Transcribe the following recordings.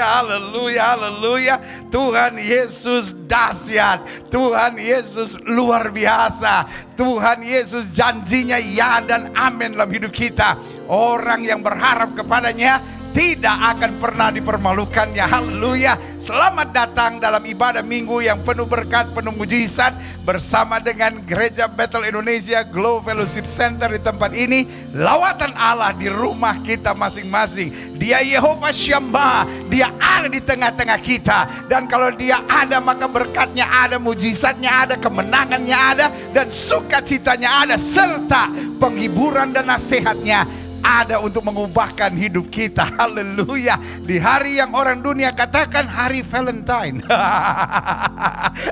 Haleluya, haleluya. Tuhan Yesus dahsyat. Tuhan Yesus luar biasa. Tuhan Yesus janjinya ya dan amin dalam hidup kita. Orang yang berharap kepadanya tidak akan pernah dipermalukannya. Haleluya. Selamat datang dalam ibadah minggu yang penuh berkat, penuh mujizat, bersama dengan Gereja Bethel Indonesia Glow Fellowship Center di tempat ini. Lawatan Allah di rumah kita masing-masing. Dia Yehova Shammah, Dia ada di tengah-tengah kita. Dan kalau Dia ada, maka berkatnya ada, mujizatnya ada, kemenangannya ada, dan sukacitanya ada, serta penghiburan dan nasihatnya ada untuk mengubahkan hidup kita. Haleluya. Di hari yang orang dunia katakan hari Valentine.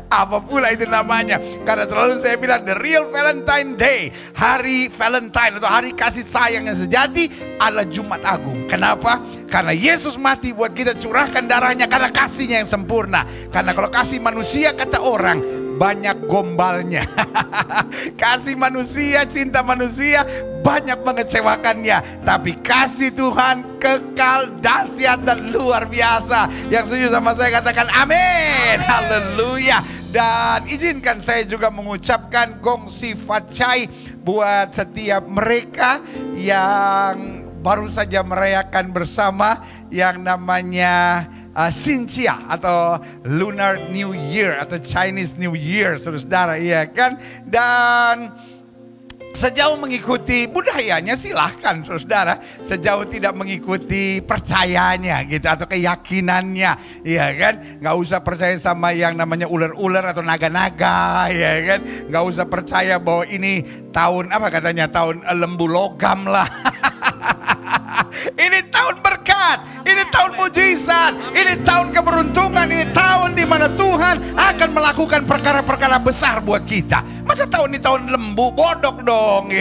Apa pula itu namanya? Karena selalu saya bilang the real Valentine Day, hari Valentine atau hari kasih sayang yang sejati adalah Jumat Agung. Kenapa? Karena Yesus mati buat kita, curahkan darahnya karena kasihnya yang sempurna. Karena kalau kasih manusia, kata orang, banyak gombalnya. Kasih manusia, cinta manusia banyak mengecewakannya. Tapi kasih Tuhan kekal, dahsyat, dan luar biasa. Yang setuju sama saya katakan amin. Haleluya. Dan izinkan saya juga mengucapkan gong sifat cai buat setiap mereka yang baru saja merayakan bersama yang namanya Xinjia atau Lunar New Year atau Chinese New Year, saudara, iya kan? Dan sejauh mengikuti budayanya silahkan, saudara. Sejauh tidak mengikuti percayanya gitu atau keyakinannya, iya kan? Nggak usah percaya sama yang namanya ular-ular atau naga-naga, ya kan? Nggak usah percaya bahwa ini tahun apa katanya, tahun lembu logam lah. Ini tahun berkat, ini tahun mujizat, ini tahun keberuntungan, ini tahun di mana Tuhan akan melakukan perkara-perkara besar buat kita. Masa tahun ini tahun lembu, bodok dong.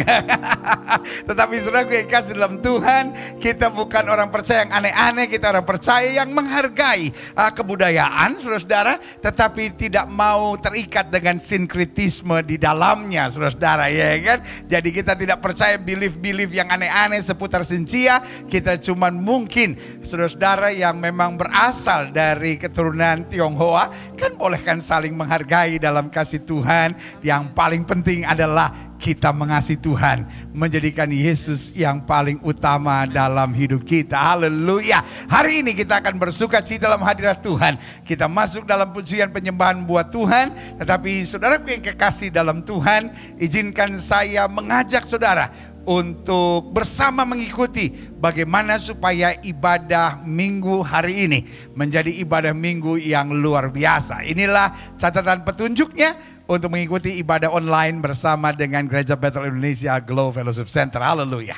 Tetapi saudara yang kasih dalam Tuhan, kita bukan orang percaya yang aneh-aneh, kita orang percaya yang menghargai kebudayaan, saudara, tetapi tidak mau terikat dengan sinkretisme di dalamnya, saudara, ya kan? Jadi kita tidak percaya belief-belief yang aneh-aneh seputar Xinjia. Kita cuman mungkin saudara yang memang berasal dari keturunan Tionghoa kan bolehkan saling menghargai dalam kasih Tuhan. Yang paling penting adalah kita mengasihi Tuhan, menjadikan Yesus yang paling utama dalam hidup kita. Haleluya. Hari ini kita akan bersuka cita dalam hadirat Tuhan. Kita masuk dalam pujian penyembahan buat Tuhan. Tetapi saudara yang kekasih dalam Tuhan, izinkan saya mengajak saudara untuk bersama mengikuti bagaimana supaya ibadah minggu hari ini menjadi ibadah minggu yang luar biasa. Inilah catatan petunjuknya untuk mengikuti ibadah online bersama dengan Gereja Bethel Indonesia Glow Fellowship Center. Haleluya.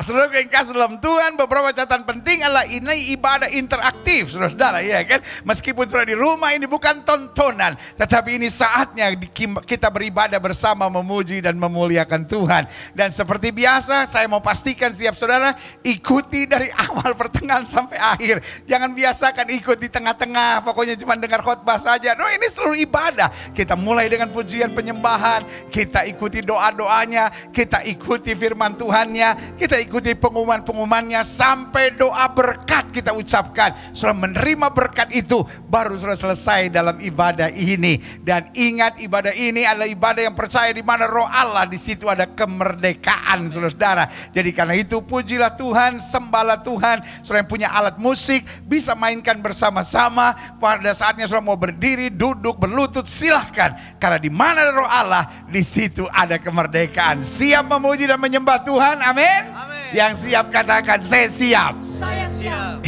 Saudara yang kasih dalam Tuhan, beberapa catatan penting adalah ini ibadah interaktif, saudara, ya kan? Meskipun sudah di rumah, ini bukan tontonan, tetapi ini saatnya kita beribadah bersama, memuji dan memuliakan Tuhan. Dan seperti biasa, saya mau pastikan setiap saudara ikuti dari awal, pertengahan sampai akhir. Jangan biasakan ikut di tengah-tengah, pokoknya cuma dengar khotbah saja. No, ini seluruh ibadah. Kita mulai dengan pujian penyembahan, kita ikuti doa-doanya, kita ikuti firman Tuhannya, kita ikuti pengumuman-pengumumannya sampai doa berkat kita ucapkan. Setelah menerima berkat itu, baru sudah selesai dalam ibadah ini. Dan ingat, ibadah ini adalah ibadah yang percaya di mana Roh Allah, di situ ada kemerdekaan, saudara. Jadi karena itu pujilah Tuhan, sembahlah Tuhan. Saudara yang punya alat musik bisa mainkan bersama-sama. Pada saatnya saudara mau berdiri, duduk, berlutut, silahkan. Karena di mana Roh Allah, di situ ada kemerdekaan. Siap memuji dan menyembah Tuhan, amin. Yang siap katakan, saya siap. Saya siap.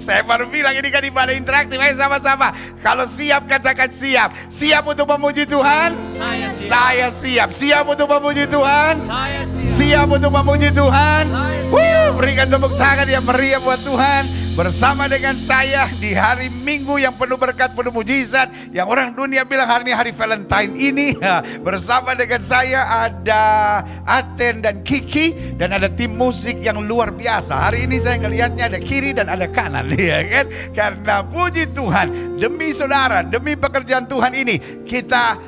Saya baru bilang ini kan ibadah interaktif. Ayo sama-sama. Kalau siap katakan siap. Siap untuk memuji Tuhan? Saya siap. Saya siap. Siap untuk memuji Tuhan? Saya siap. Siap untuk memuji Tuhan? Saya siap. Berikan tepuk tangan yang meriah buat Tuhan. bersama dengan saya di hari Minggu yang penuh berkat, penuh mujizat, yang orang dunia bilang hari ini hari Valentine ini. Bersama dengan saya ada Aten dan Kiki, dan ada tim musik yang luar biasa. Hari ini saya ngelihatnya ada kiri dan ada kanan, ya kan? Karena puji Tuhan, demi saudara, demi pekerjaan Tuhan ini, kita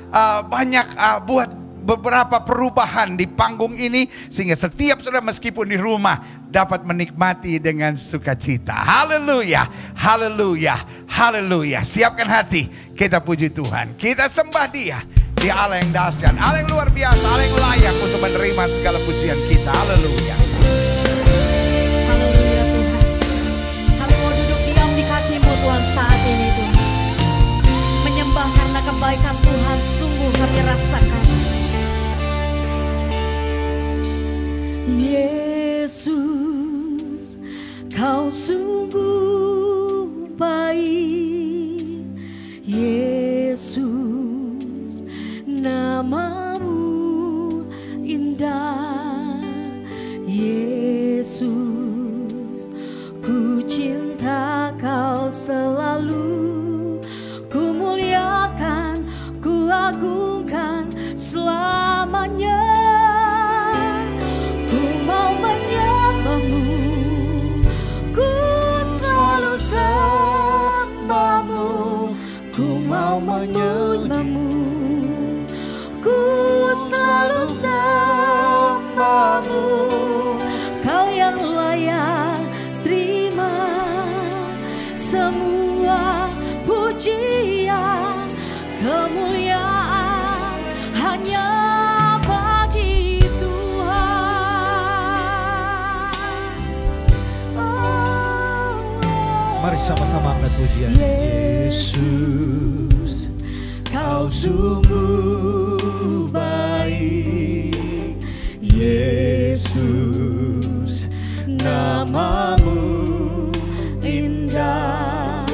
banyak buat beberapa perubahan di panggung ini, sehingga setiap saudara meskipun di rumah dapat menikmati dengan sukacita. Haleluya, haleluya, haleluya. Siapkan hati, kita puji Tuhan, kita sembah Dia. Dia Allah yang dahsyat, Allah yang luar biasa, Allah yang layak untuk menerima segala pujian kita. Haleluya. Haleluya Tuhan. Kami mau duduk diam di kaki-Mu Tuhan saat ini Tuhan. Menyembah karena kebaikan Tuhan sungguh kami rasakan. Yesus, Kau sungguh baik. Yesus, nama-Mu indah. Yesus, ku cinta Kau selalu. Ku muliakan, ku agungkan selamanya. Ku mau menyembah-Mu, ku selalu sembah-Mu. Kau yang layak terima semua pujian, kemuliaan hanya bagi Tuhan. Mari sama-sama angkat pujian. Yesus, Kau sungguh baik. Yesus, nama-Mu indah.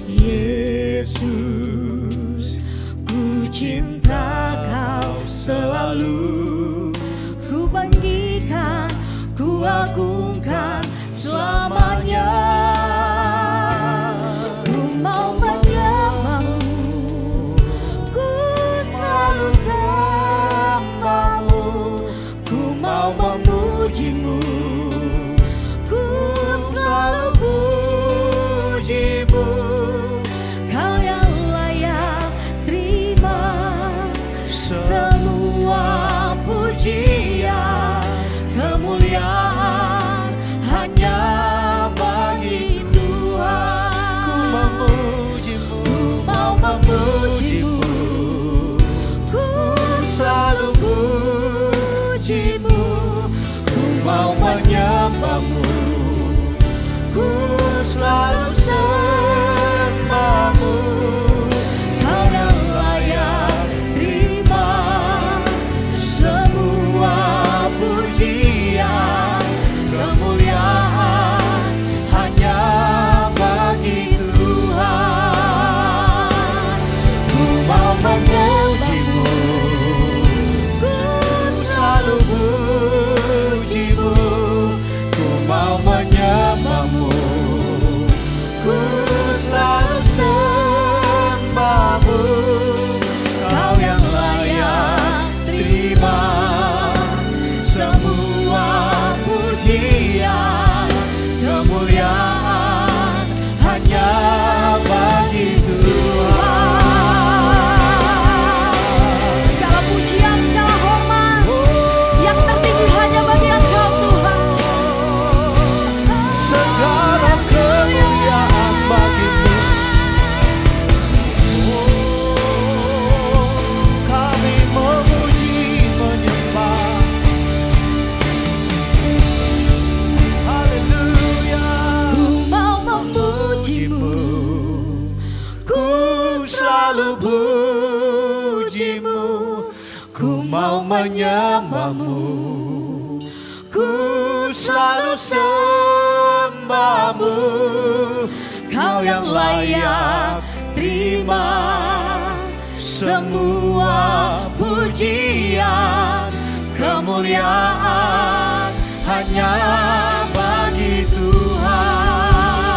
Yesus, ku cinta Kau selalu. Ku banggikan, ku agungkan selamanya. Memuji-Mu, ku selalu puji-Mu. Kau yang layak terima semua pujian, kemuliaan hanya bagi Tuhan. Ku memuji-Mu, ku mau memuji-Mu, ku selalu puji-Mu. Mau menyembah-Mu, ku selalu sembah-Mu. Kau yang layak terima semua pujian, kemuliaan hanya bagi Tuhan. Ku mau memuji-Mu, ku selalu puji-Mu. Ku mau menyembah-Mu, ku selalu sembah-Mu. Kau yang layak terima semua pujian, kemuliaan hanya bagi Tuhan. Segala pujian, segala hormat yang tertinggi hanya bagi Engkau Tuhan. Segala kemuliaan bagi-Mu. Kami memuji menyembah. Haleluya. Ku mau memuji-Mu, Ku selalu puji-Mu. Ku mau menyembah-Mu, ku selalu sembah-Mu. Kau yang layak terima semua pujian, kemuliaan hanya bagi Tuhan.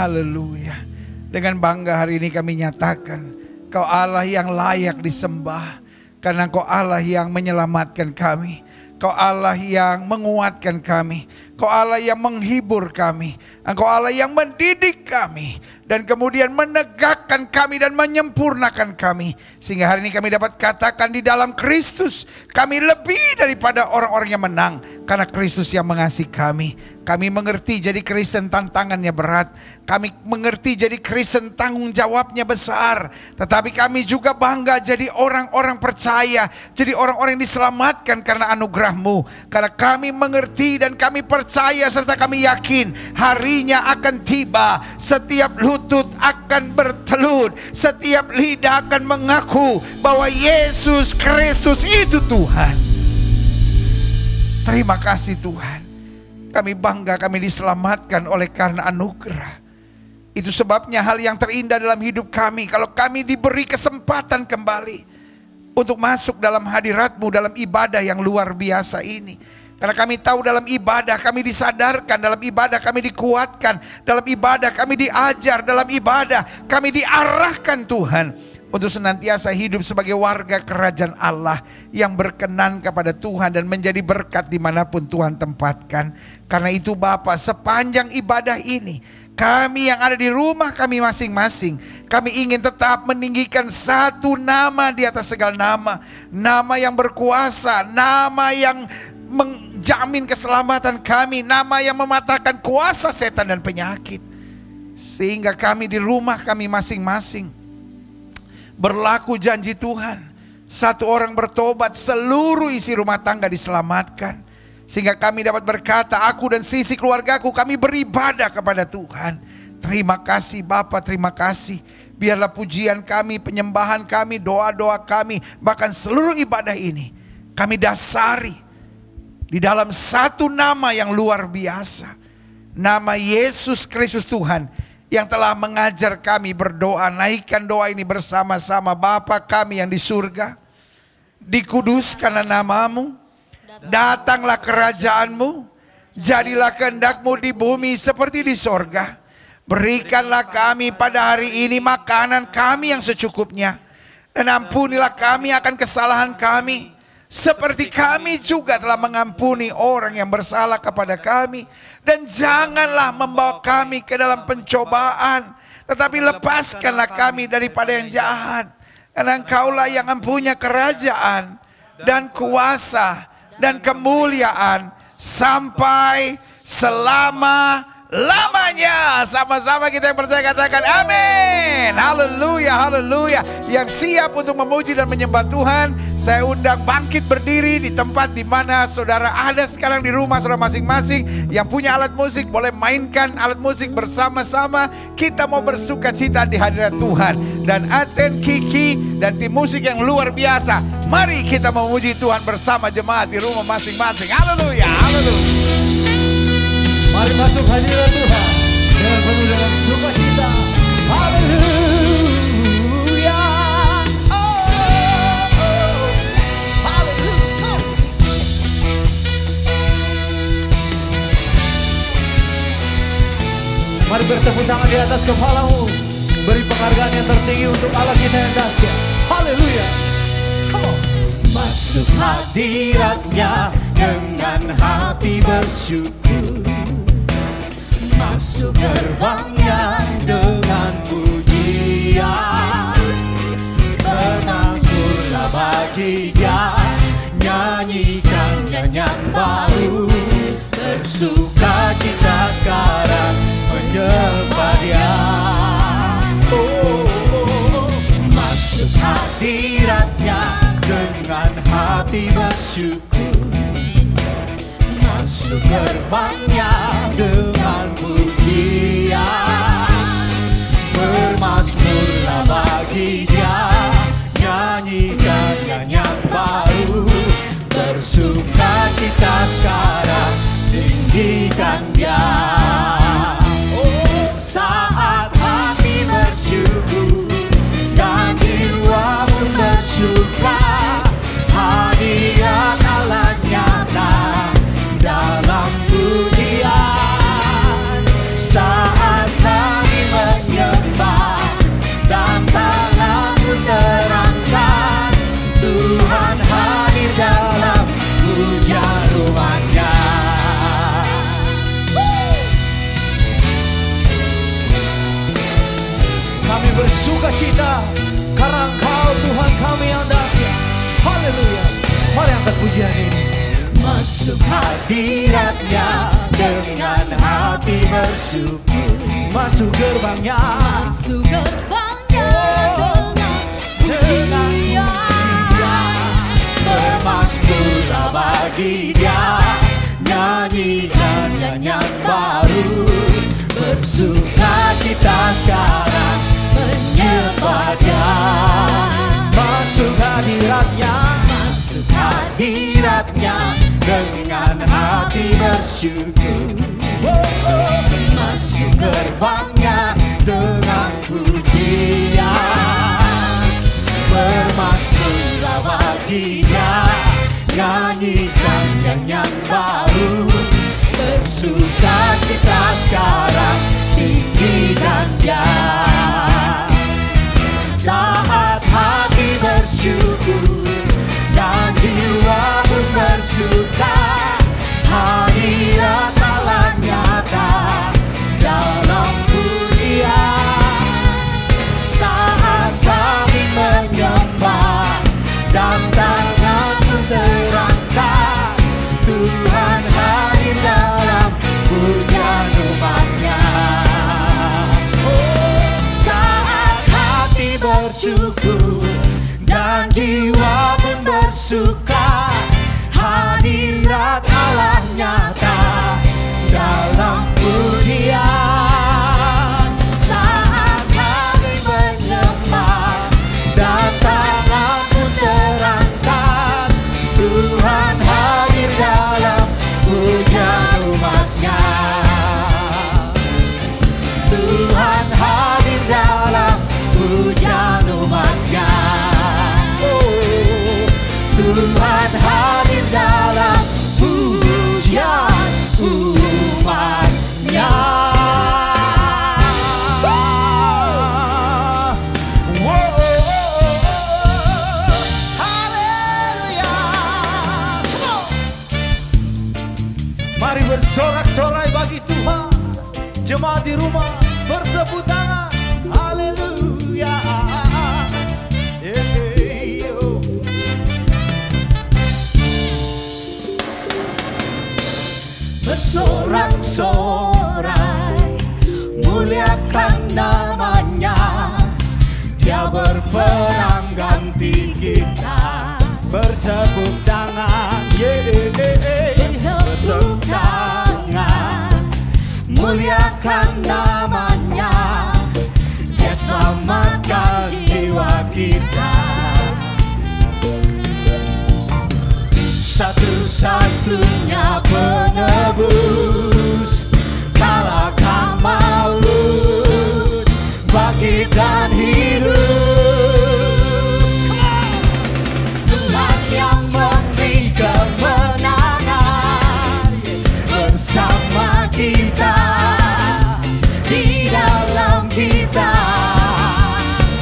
Haleluya. Dengan bangga hari ini kami nyatakan, Kau Allah yang layak disembah. Karena Kau Allah yang menyelamatkan kami. Kau Allah yang menguatkan kami. Kau Allah yang menghibur kami. Engkau Allah yang mendidik kami. Dan kemudian menegakkan kami dan menyempurnakan kami. Sehingga hari ini kami dapat katakan di dalam Kristus, kami lebih daripada orang-orang yang menang. Karena Kristus yang mengasihi kami. Kami mengerti jadi Kristen tantangannya berat. Kami mengerti jadi Kristen tanggung jawabnya besar. Tetapi kami juga bangga jadi orang-orang percaya. Jadi orang-orang yang diselamatkan karena anugerah-Mu. Karena kami mengerti dan kami percaya serta kami yakin harinya akan tiba. Setiap lutut akan bertelut. Setiap lidah akan mengaku bahwa Yesus Kristus itu Tuhan. Terima kasih Tuhan. Kami bangga kami diselamatkan oleh karena anugerah. Itu sebabnya hal yang terindah dalam hidup kami, kalau kami diberi kesempatan kembali untuk masuk dalam hadirat-Mu, dalam ibadah yang luar biasa ini. Karena kami tahu dalam ibadah kami disadarkan, dalam ibadah kami dikuatkan, dalam ibadah kami diajar, dalam ibadah kami diarahkan Tuhan. Untuk senantiasa hidup sebagai warga kerajaan Allah yang berkenan kepada Tuhan dan menjadi berkat dimanapun Tuhan tempatkan. Karena itu Bapa, sepanjang ibadah ini kami yang ada di rumah kami masing-masing, kami ingin tetap meninggikan satu nama di atas segala nama. Nama yang berkuasa, nama yang menjamin keselamatan kami, nama yang mematahkan kuasa setan dan penyakit. Sehingga kami di rumah kami masing-masing berlaku janji Tuhan, satu orang bertobat, seluruh isi rumah tangga diselamatkan. Sehingga kami dapat berkata, aku dan sisi keluargaku kami beribadah kepada Tuhan. Terima kasih Bapa, terima kasih. Biarlah pujian kami, penyembahan kami, doa-doa kami, bahkan seluruh ibadah ini kami dasari di dalam satu nama yang luar biasa. Nama Yesus Kristus Tuhan, yang telah mengajar kami berdoa. Naikkan doa ini bersama-sama. Bapa kami yang di surga, dikuduskanlah nama-Mu, datanglah kerajaan-Mu, Jadilah kehendak-Mu di bumi seperti di sorga. Berikanlah kami pada hari ini makanan kami yang secukupnya. Dan ampunilah kami akan kesalahan kami, seperti kami juga telah mengampuni orang yang bersalah kepada kami. Dan janganlah membawa kami ke dalam pencobaan, tetapi lepaskanlah kami daripada yang jahat. Karena Engkaulah yang mempunyai kerajaan dan kuasa dan kemuliaan sampai selama-lamanya. Sama-sama kita yang percaya katakan amin. Haleluya, haleluya. Yang siap untuk memuji dan menyembah Tuhan, saya undang bangkit berdiri di tempat di mana saudara ada sekarang di rumah saudara masing-masing. Yang punya alat musik boleh mainkan alat musik bersama-sama. Kita mau bersuka cita di hadirat Tuhan. Dan Aten, Kiki, dan tim musik yang luar biasa. Mari kita memuji Tuhan bersama jemaat di rumah masing-masing. Haleluya, haleluya. Mari masuk hadirat Tuhan dengan penuh dengan sukacita. Haleluya. Haleluya. Mari bertepuk tangan di atas kepalamu. Beri penghargaan yang tertinggi untuk Allah kita yang dahsyat. Haleluya. Come on. Masuk hadiratnya dengan hati bersyukur. Masuk gerbangnya dengan pujian. Bermazmurlah bagi Dia, nyanyikan nyanyian baru. Bersuka cita sekarang menyembah Dia. Masuk hadiratnya dengan hati bersyukur. Masuk gerbangnya dengan pujian. Bermazmurlah bagi Dia, nyanyikan nyanyian baru. Bersuka cita sekarang, tinggikan Dia. Saat hati bersyukur dan jiwa pun bersuka, hadirat Allah nyata dalam pujian. Saat kami menyembah dan tangan pun terangkat, Tuhan hadir dalam pujian rumah-Nya. Kami bersuka cita karena Engkau Tuhan kami yang dahsyat. Haleluya. Mari angkat pujian ini. Masuk hadirat-Nya dengan hati bersyukur. Masuk gerbangnya. Masuk gerbangnya dengan pujian. Bermazmurlah bagi Dia, nyanyikan nyanyian baru. Bersuka cita sekarang menyembah Dia. Masuk hadirat-Nya, masuk hadirat-Nya dengan hati bersyukur. Masuk gerbangnya dengan pujian. Bermazmurlah bagi Dia, nyanyikan nyanyian baru. Bersuka cita sekarang, tinggikan Dia. Saat hati bersyukur dan jiwa pun bersuka, hadirat Allah nyata dalam pujian. Saat kami menyembah dan tangan pun terangkat, Tuhan hadir dalam pujian rumah-Nya. Saat hati bersyukur dan jiwa pun bersuka, hadirat Allah nyata dalam pujian. Saat kami menyembah dan tangan pun terangkat, Tuhan hadir dalam pujian umat-Nya. Tuhan hadir dalam pujian umat-Nya. Tuhan hadir dalam pujian jemaat di rumah bertepuk tangan. Haleluya. Bersorak-sorai muliakan namanya, dia berperang ganti kita. Bertepuk tangan, bertepuk tangan, muliakan namanya, dia selamatkan jiwa kita. Satu-satunya penebus, kalahkan maut, bangkitkan hidup. Tuhan yang memberi kemenangan bersama kita, di dalam kita.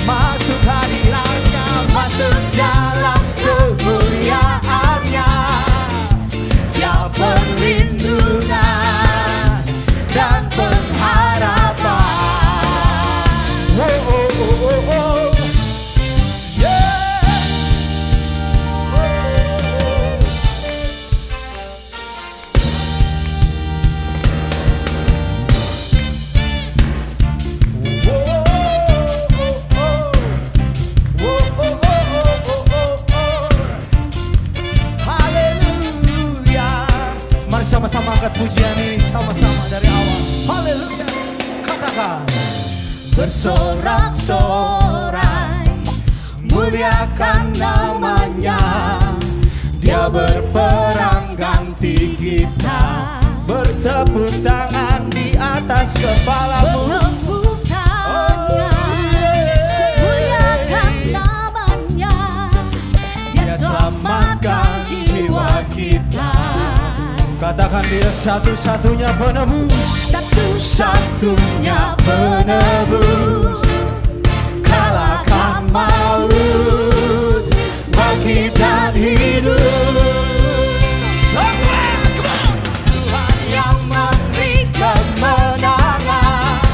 Masuk hadiratnya, masuk dalam kemuliaannya, dia perlindungan dan pengharapan. Oh, oh, oh, oh, oh. Yeah. Haleluya. Mari sama-sama angkat pujian ini sama-sama dari awal. Haleluya. Katakan. Bersorak-sorai muliakan namanya, dia berperang ganti kita. Bertepuk tangan di atas kepalamu. Bertepuk tangan, muliakan namanya, dia selamatkan jiwa kita. Katakan dia satu-satunya penebus, satu-satunya penebus, kalahkan maut, bangkitkan hidup. Semua, come on. Tuhan yang memberi kemenangan,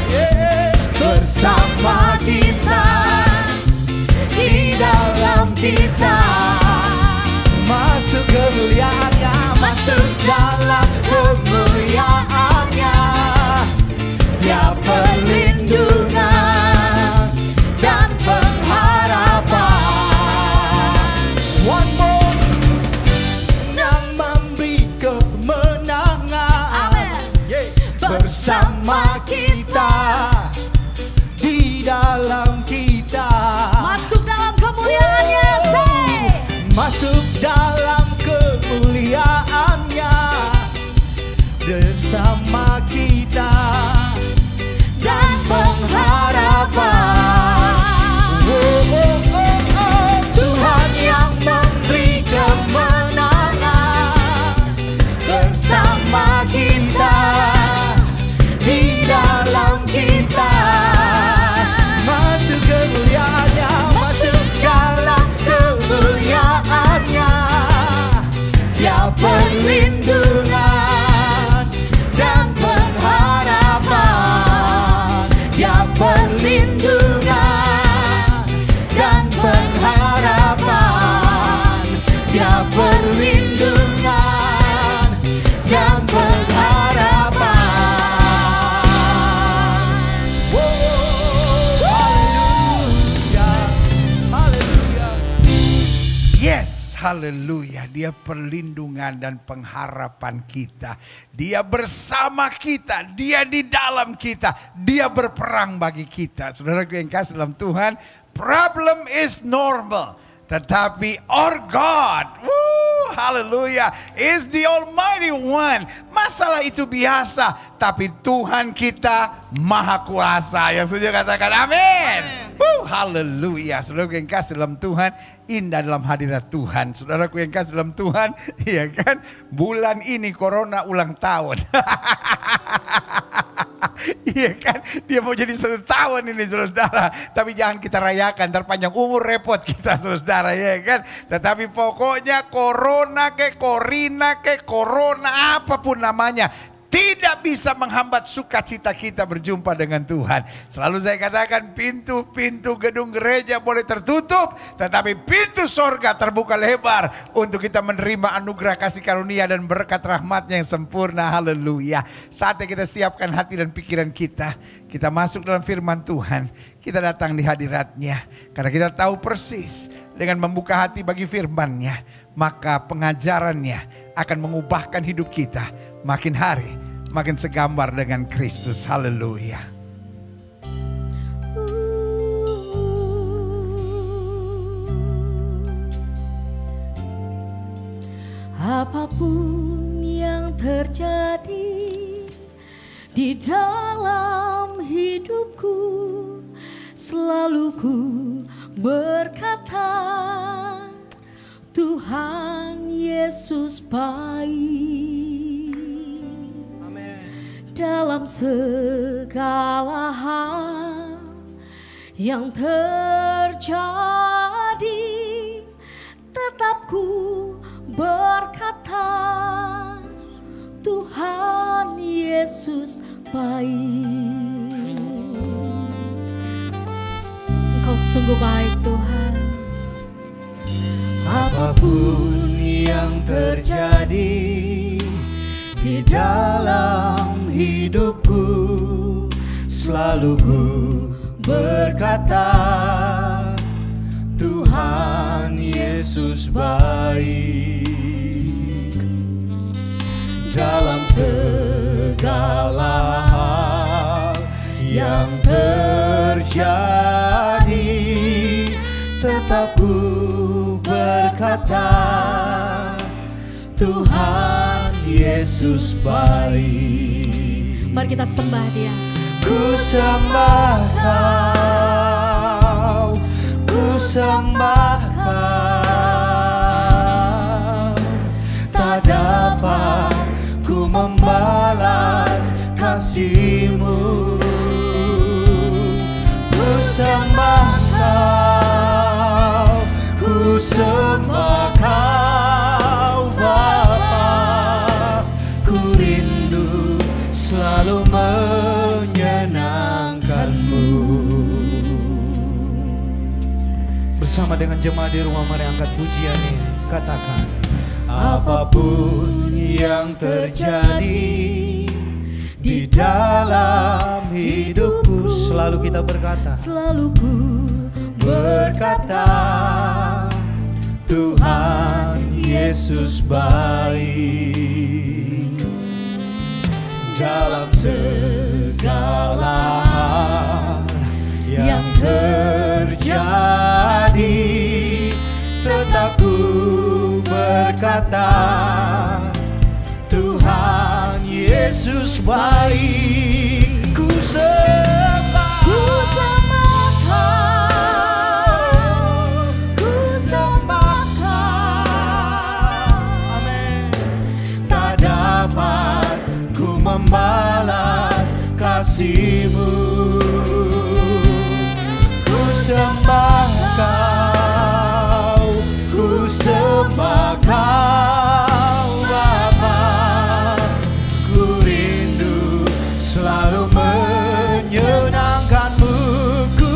bersama kita, di dalam kita. Masuk kemuliaannya, masuk dalam kemuliaannya, dia perlindungan dan pengharapan. One more, yang memberi kemenangan. Amen. Bersama kita, di dalam kita. Masuk dalam kemuliaannya, say. Masuk dalam kemuliaannya, bersama kita dan pengharapan. Oh, oh, oh, oh. Tuhan yang memberi kemenangan, bersama kita, di dalam kita. Masuk kemuliaannya, masuk dalam kemuliaannya, dia perlindungan dan pengharapan, dia perlindungan dan pengharapan, dia perlindungan dan pengharapan. Oh, haleluya, haleluya. Yes, haleluya. Dia perlindungan dan pengharapan kita. Dia bersama kita. Dia di dalam kita. Dia berperang bagi kita. Saudaraku yang kasih dalam Tuhan, problem is normal. Tetapi our God, haleluya, is the Almighty One. Masalah itu biasa, tapi Tuhan kita maha kuasa. Yang setuju katakan amin. Haleluya. Saudaraku yang kasih dalam Tuhan, indah dalam hadirat Tuhan. Saudaraku yang kasih dalam Tuhan, iya kan, bulan ini corona ulang tahun. Iya kan, dia mau jadi 1 tahun ini saudara. Tapi jangan kita rayakan, ntar panjang umur repot kita saudara, ya kan. Tetapi pokoknya corona ke corona apapun namanya, tidak bisa menghambat sukacita kita berjumpa dengan Tuhan. Selalu saya katakan, pintu-pintu gedung gereja boleh tertutup, tetapi pintu sorga terbuka lebar untuk kita menerima anugerah kasih karunia dan berkat rahmatnya yang sempurna. Haleluya. Saatnya kita siapkan hati dan pikiran kita. Kita masuk dalam firman Tuhan. Kita datang di hadiratnya. Karena kita tahu persis dengan membuka hati bagi firman-Nya, maka pengajarannya akan mengubahkan hidup kita. Makin hari, makin segambar dengan Kristus. Haleluya. Apapun yang terjadi di dalam hidupku, selalu ku berkata, Tuhan Yesus baik. Dalam segala hal yang terjadi, tetap ku berkata, Tuhan Yesus baik. Engkau sungguh baik Tuhan. Apapun yang terjadi di dalam hidupku, selalu ku berkata, Tuhan Yesus baik. Dalam segala hal yang terjadi, tetap ku berkata, Tuhan Yesus baik. Mari kita sembah Dia. Ku sembah Kau, ku sembah Kau. Tak dapat ku membalas kasih-Mu. Ku sembah Kau, ku sembah Kau Bapa. Ku rindu selalu menyenangkan-Mu. Bersama dengan jemaat di rumah, mari angkat pujian ini. Katakan, apapun yang terjadi di dalam hidupku, selalu kita berkata, Selalu ku berkata, Tuhan Yesus baik. Dalam segala hal yang terjadi, tetap ku berkata, Tuhan Yesus baik. Ku sembah, ku sembah Kau, ku sembah Kau. Amin. Tak dapat ku membalas kasih-Mu. Ku sembah Kau, ku sembah Kau Bapa. Ku rindu selalu menyenangkan-Mu. Ku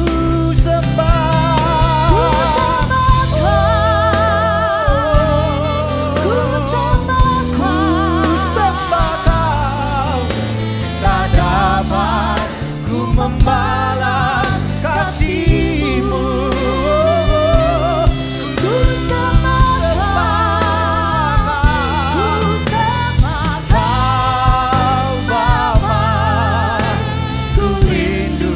sembah, ku sembah Kau, ku sembah Kau, ku sembah Kau. Tak dapat ku membalas kasih-Mu. Ku sembah Kau, ku sembah Kau Bapa. Ku rindu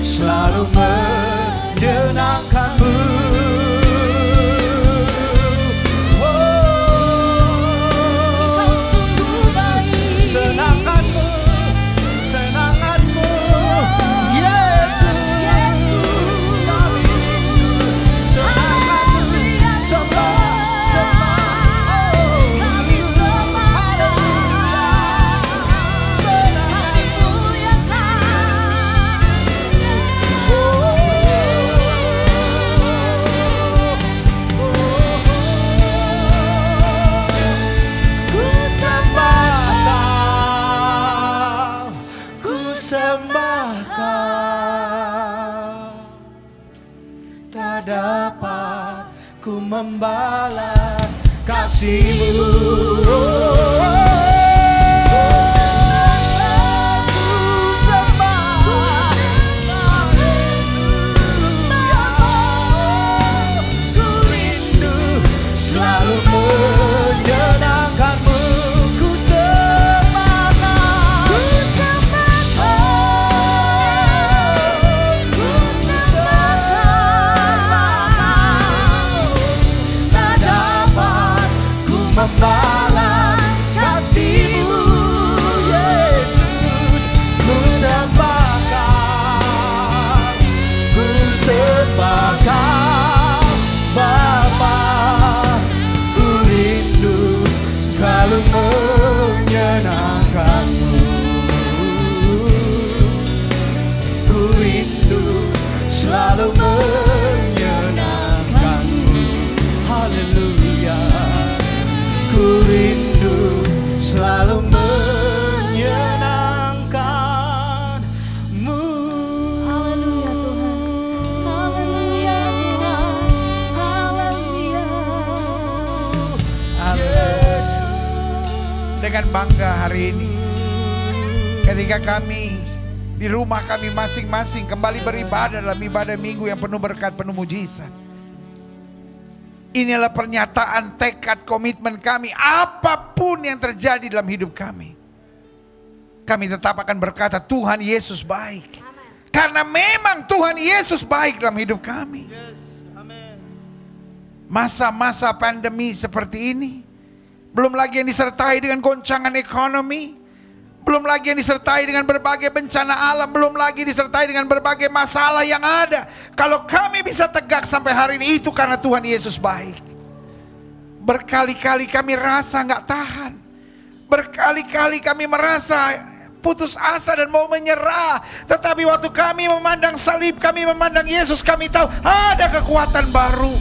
selalu menyenangkan-Mu. Kau sungguh baik. Senangkan-Mu, senangan-Mu, Yesus kami rindu. Senangan-Mu, sembah, sembah, oh, Kami sembah haleluya. Senangan-Mu, Muliakan. tak dapat ku membalas kasih-Mu. Membalas kasih-Mu, Yesus, ku sembahkan Bapa, ku rindu selalu menyenangkan-Mu, ku rindu selalu menyenangkan-Mu. Haleluya. Ku rindu selalu menyenangkan-Mu. Haleluya Tuhan. Haleluya Tuhan. Haleluya. Amin. Dengan bangga hari ini, ketika kami di rumah kami masing-masing kembali beribadah dalam ibadah minggu yang penuh berkat, penuh mujizat. Inilah pernyataan tekad komitmen kami, apapun yang terjadi dalam hidup kami, kami tetap akan berkata Tuhan Yesus baik. Karena memang Tuhan Yesus baik dalam hidup kami. Masa-masa pandemi seperti ini, belum lagi yang disertai dengan goncangan ekonomi, belum lagi yang disertai dengan berbagai bencana alam, belum lagi disertai dengan berbagai masalah yang ada. Kalau kami bisa tegak sampai hari ini, itu karena Tuhan Yesus baik. Berkali-kali kami rasa gak tahan. Berkali-kali kami merasa putus asa dan mau menyerah. Tetapi waktu kami memandang salib, kami memandang Yesus, kami tahu ada kekuatan baru.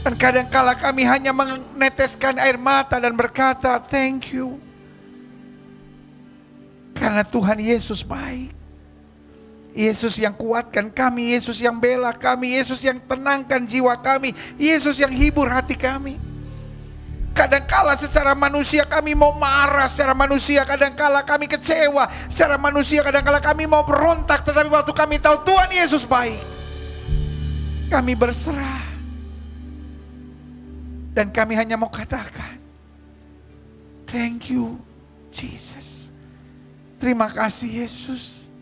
Dan kadangkala kami hanya meneteskan air mata dan berkata, thank you. Karena Tuhan Yesus baik. Yesus yang kuatkan kami, Yesus yang bela kami, Yesus yang tenangkan jiwa kami, Yesus yang hibur hati kami. Kadangkala secara manusia kami mau marah, secara manusia kadangkala kami kecewa, secara manusia kadangkala kami mau berontak. Tetapi waktu kami tahu Tuhan Yesus baik, kami berserah. Dan kami hanya mau katakan, thank you Jesus. Terima kasih Yesus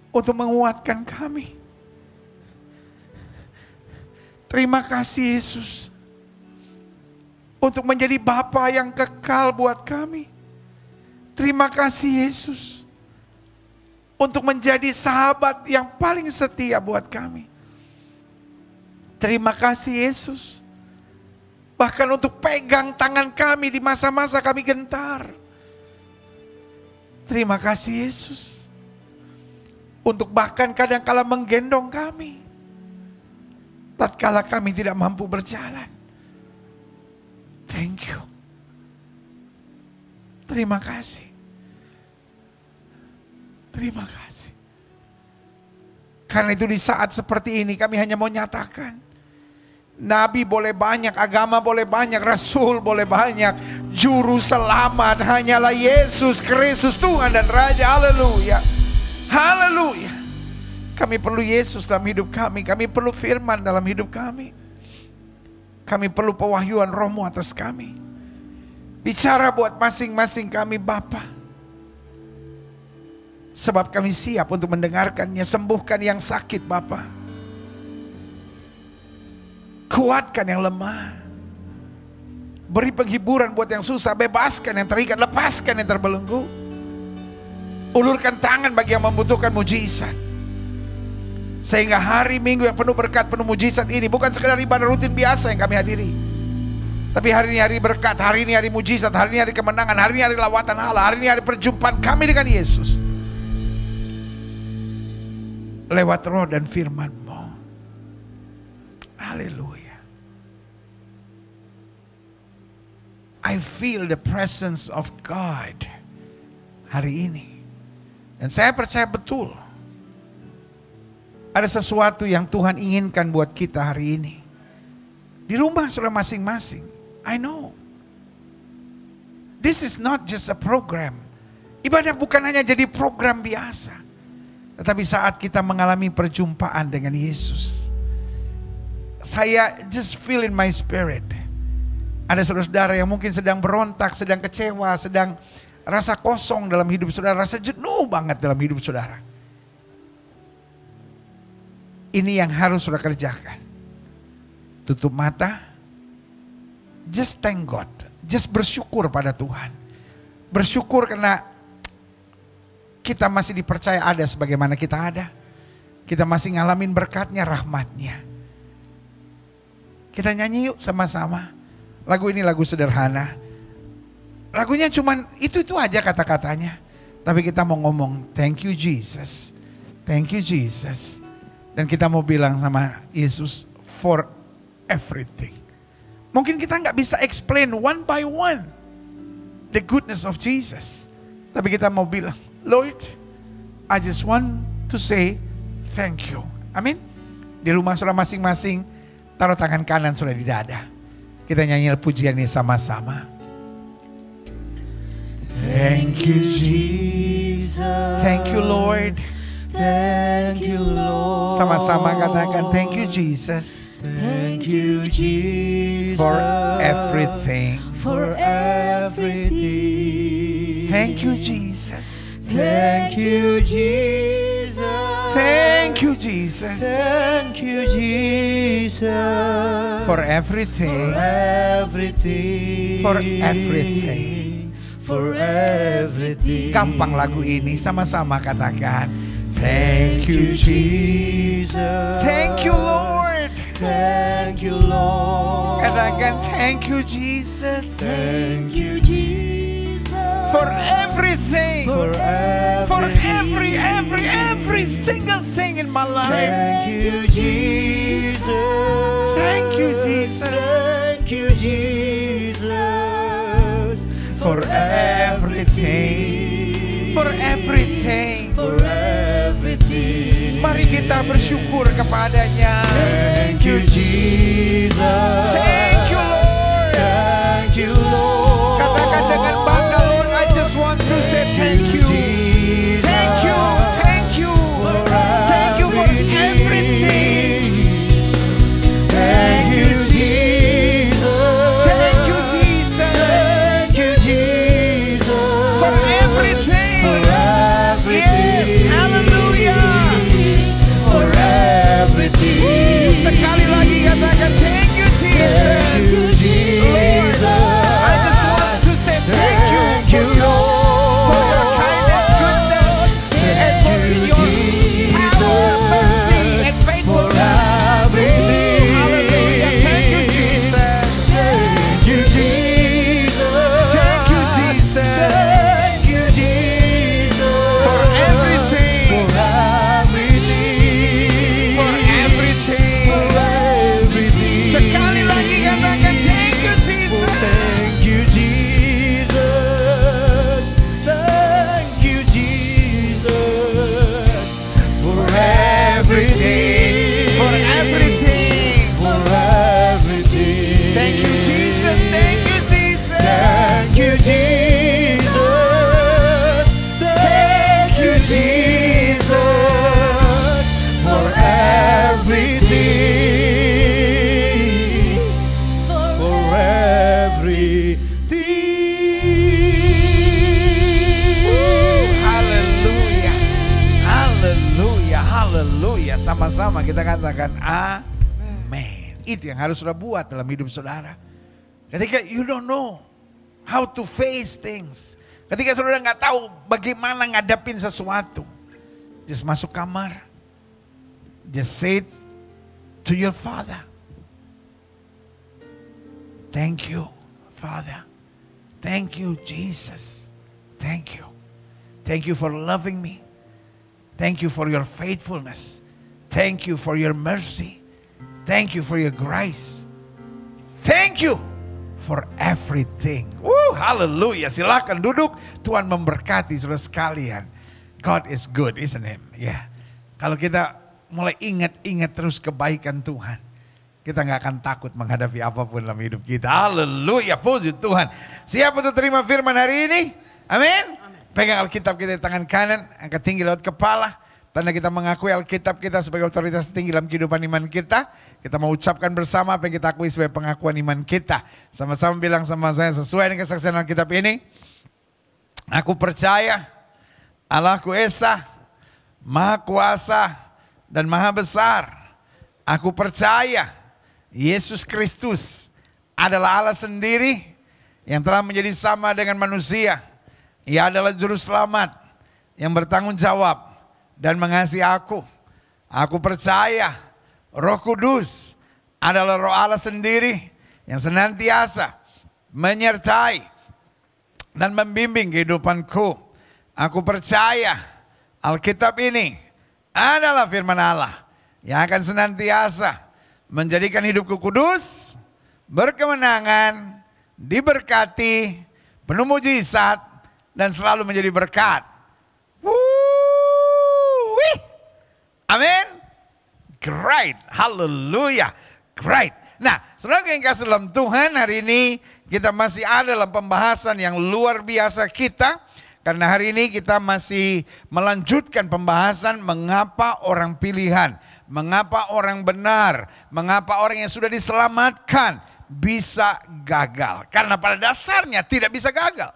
untuk menguatkan kami. Terima kasih Yesus untuk menjadi Bapa yang kekal buat kami. Terima kasih Yesus untuk menjadi sahabat yang paling setia buat kami. Terima kasih Yesus bahkan untuk pegang tangan kami di masa-masa kami gentar. Terima kasih Yesus untuk bahkan kadangkala menggendong kami tatkala kami tidak mampu berjalan. Thank you. Terima kasih. Terima kasih. Karena itu di saat seperti ini kami hanya mau nyatakan, Nabi boleh banyak, agama boleh banyak, Rasul boleh banyak, Juru selamat hanyalah Yesus Kristus Tuhan dan Raja. Haleluya. Haleluya. Kami perlu Yesus dalam hidup kami. Kami perlu firman dalam hidup kami. Kami perlu pewahyuan Roh-Mu atas kami. Bicara buat masing-masing kami Bapa. Sebab kami siap untuk mendengarkannya. Sembuhkan yang sakit Bapa. Kuatkan yang lemah. Beri penghiburan buat yang susah. Bebaskan yang terikat. Lepaskan yang terbelenggu. Ulurkan tangan bagi yang membutuhkan mujizat. Sehingga hari Minggu yang penuh berkat, penuh mujizat ini bukan sekedar ibadah rutin biasa yang kami hadiri. Tapi hari ini hari berkat, hari ini hari mujizat, hari ini hari kemenangan, hari ini hari lawatan Allah, hari ini hari perjumpaan kami dengan Yesus. Lewat roh dan firman-Mu. Haleluya. I feel the presence of God hari ini. Dan saya percaya betul ada sesuatu yang Tuhan inginkan buat kita hari ini. Di rumah saudara masing-masing. I know. This is not just a program. Ibadah bukan hanya jadi program biasa. Tetapi saat kita mengalami perjumpaan dengan Yesus. Saya just feel in my spirit. Ada saudara-saudara yang mungkin sedang berontak, sedang kecewa, sedang rasa kosong dalam hidup saudara. Rasa jenuh banget dalam hidup saudara. Ini yang harus saudara kerjakan. Tutup mata. Just thank God. Just bersyukur pada Tuhan. Bersyukur karena kita masih dipercaya ada sebagaimana kita ada. Kita masih ngalamin berkatnya, rahmatnya. Kita nyanyi yuk sama-sama. Lagu ini lagu sederhana. Lagunya cuman itu aja kata-katanya. Tapi kita mau ngomong, thank you Jesus. Thank you Jesus. Dan kita mau bilang sama Yesus, for everything. Mungkin kita nggak bisa explain one by one the goodness of Jesus. Tapi kita mau bilang, Lord, I just want to say thank you. Amin. Di rumah saudara masing-masing, taruh tangan kanan saudara di dada. Kita nyanyi pujian ini sama-sama. Thank you Jesus. Thank you Lord. Thank you Lord. Sama-sama katakan thank you Jesus. Thank you Jesus. For everything. For everything. Thank you Jesus. Thank you Jesus. Thank you Jesus. Thank you Jesus. For everything. Everything. For everything. For everything. Gampang lagu ini, sama-sama katakan Thank you Jesus. Thank you Lord. Thank you Lord. Katakan thank you Jesus. Thank you Jesus. For everything. For every single thing in my life. Thank you Jesus. Thank you Jesus. Thank you Jesus. For everything. For everything. For everything. Mari kita bersyukur kepadanya. Thank you Jesus. Thank you Lord. Thank you Lord. Katakan dengan bangga, Lord, I just want to say thank you. Jesus. Thank you. Thank you. Thank you for everything. Thank you Jesus. Thank you Jesus. Thank you Jesus. For everything. For everything. Yes, hallelujah. For everything. Sekali lagi katakan thank you Jesus. Thank you Jesus. Lord, I just want to say thank you. Thank you Lord. For your kindness, goodness, and for your power, mercy, and For faithfulness. everything. Hallelujah. Thank you, Jesus. Thank you Jesus. Thank you, Jesus. Thank you Jesus. For everything. For everything. For everything. For everything. Sekali lagi katakan thank you, Jesus. Thank you Jesus. Thank you Jesus. For everything. For everything. For everything. Thank you, Jesus. Thank you, Jesus. Thank you Jesus. Thank you Jesus. For everything. For everything. Haleluya. Haleluya. Haleluya. Sama-sama kita katakan amin. Itu yang harus saudara buat dalam hidup saudara. Ketika you don't know how to face things. Ketika saudara nggak tahu bagaimana ngadapin sesuatu. Just masuk kamar. Just say it to your Father. Thank you, Father. Thank you, Jesus. Thank you. Thank you for loving me. Thank you for your faithfulness. Thank you for your mercy. Thank you for your grace. Thank you for everything. Haleluya. Silakan duduk. Tuhan memberkati saudara sekalian. God is good, isn't it? Ya. Kalau kita mulai ingat-ingat terus kebaikan Tuhan, kita nggak akan takut menghadapi apapun dalam hidup kita. Haleluya, puji Tuhan. Siap untuk terima firman hari ini? Amin. Pegang Alkitab kita di tangan kanan, angkat tinggi lewat kepala. Tanda kita mengakui Alkitab kita sebagai otoritas tinggi dalam kehidupan iman kita. Kita mau ucapkan bersama apa yang kita akui sebagai pengakuan iman kita. Sama-sama bilang sama saya sesuai dengan kesaksian Alkitab ini. Aku percaya Allahku Esa, Maha Kuasa dan Maha Besar. Aku percaya Yesus Kristus adalah Allah sendiri yang telah menjadi sama dengan manusia. Ia adalah juru selamat yang bertanggung jawab dan mengasihi aku. Aku percaya Roh Kudus adalah Roh Allah sendiri yang senantiasa menyertai dan membimbing kehidupanku. Aku percaya Alkitab ini adalah firman Allah yang akan senantiasa menjadikan hidupku kudus, berkemenangan, diberkati, penuh mujizat, dan selalu menjadi berkat. Amin. Great. Haleluya. Great. Nah, saudara yang kasih dalam Tuhan, hari ini kita masih ada dalam pembahasan yang luar biasa kita. Karena hari ini kita masih melanjutkan pembahasan mengapa orang pilihan, mengapa orang benar, mengapa orang yang sudah diselamatkan bisa gagal. Karena pada dasarnya tidak bisa gagal.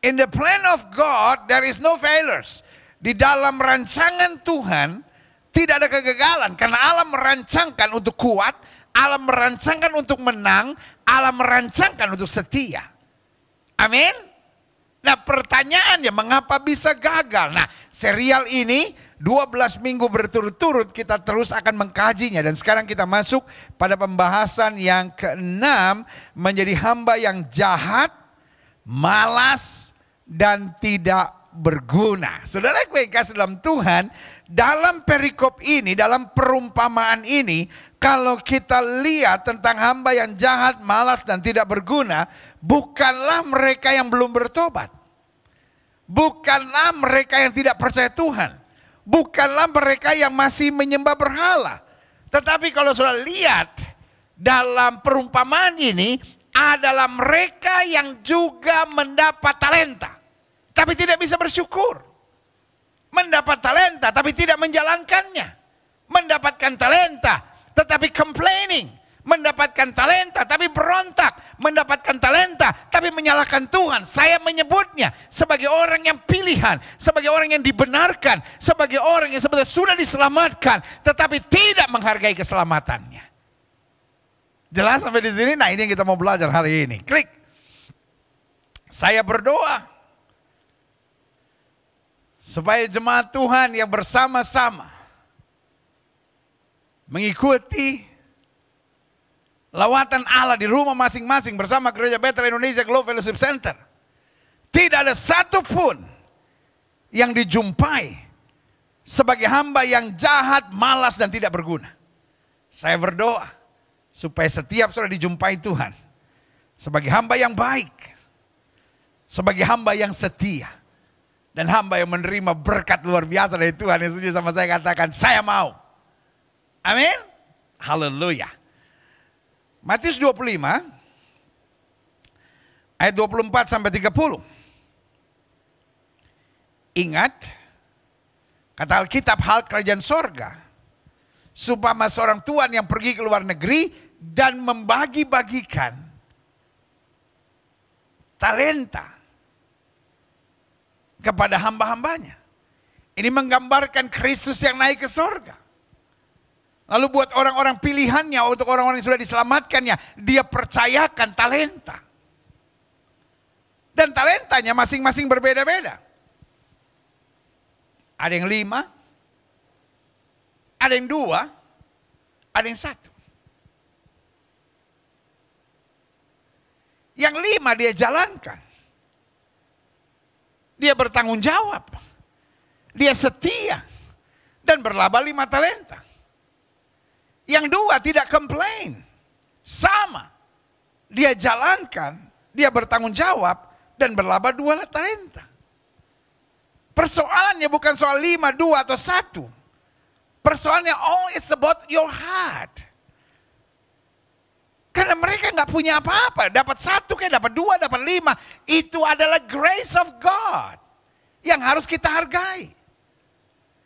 In the plan of God there is no failures. Di dalam rancangan Tuhan tidak ada kegagalan. Karena Allah merancangkan untuk kuat, Allah merancangkan untuk menang, Allah merancangkan untuk setia. Amin. Nah pertanyaannya mengapa bisa gagal? Nah serial ini 12 minggu berturut-turut kita terus akan mengkajinya. Dan sekarang kita masuk pada pembahasan yang ke-6. Menjadi hamba yang jahat, malas, dan tidak berguna. Saudara yang kasih dalam Tuhan, dalam perikop ini, dalam perumpamaan ini, kalau kita lihat tentang hamba yang jahat, malas, dan tidak berguna, bukanlah mereka yang belum bertobat. Bukanlah mereka yang tidak percaya Tuhan. Bukanlah mereka yang masih menyembah berhala. Tetapi kalau saudara lihat dalam perumpamaan ini adalah mereka yang juga mendapat talenta. Tapi tidak bisa bersyukur. Mendapat talenta tapi tidak menjalankannya. Mendapatkan talenta tetapi complaining. Mendapatkan talenta tapi berontak. Mendapatkan talenta tapi menyalahkan Tuhan. Saya menyebutnya sebagai orang yang pilihan. Sebagai orang yang dibenarkan. Sebagai orang yang sebenarnya sudah diselamatkan. Tetapi tidak menghargai keselamatannya. Jelas sampai di sini? Nah ini yang kita mau belajar hari ini. Klik. Saya berdoa. Supaya jemaat Tuhan yang bersama-sama. Mengikuti lawatan Allah di rumah masing-masing bersama Gereja Bethel Indonesia Globe Fellowship Center. Tidak ada satupun yang dijumpai sebagai hamba yang jahat, malas, dan tidak berguna. Saya berdoa supaya setiap saudara dijumpai Tuhan sebagai hamba yang baik, sebagai hamba yang setia, dan hamba yang menerima berkat luar biasa dari Tuhan. Yang setuju sama saya katakan, saya mau. Amin. Haleluya. Matius 25 ayat 24 sampai 30. Ingat, kata Alkitab, hal kerajaan sorga supaya seorang tuan yang pergi ke luar negeri dan membagi-bagikan talenta kepada hamba-hambanya. Ini menggambarkan Kristus yang naik ke sorga. Lalu buat orang-orang pilihannya, untuk orang-orang yang sudah diselamatkannya, dia percayakan talenta. Dan talentanya masing-masing berbeda-beda. Ada yang 5, ada yang 2, ada yang 1. Yang 5 dia jalankan. Dia bertanggung jawab. Dia setia. Dan berlaba 5 talenta. Yang 2 tidak komplain. Sama. Dia jalankan, dia bertanggung jawab, dan berlaba 2 talenta. Persoalannya bukan soal 5, 2, atau 1. Persoalannya it's about your heart. Karena mereka nggak punya apa-apa. Dapat 1 kayak dapat 2, dapat 5. Itu adalah grace of God. Yang harus kita hargai.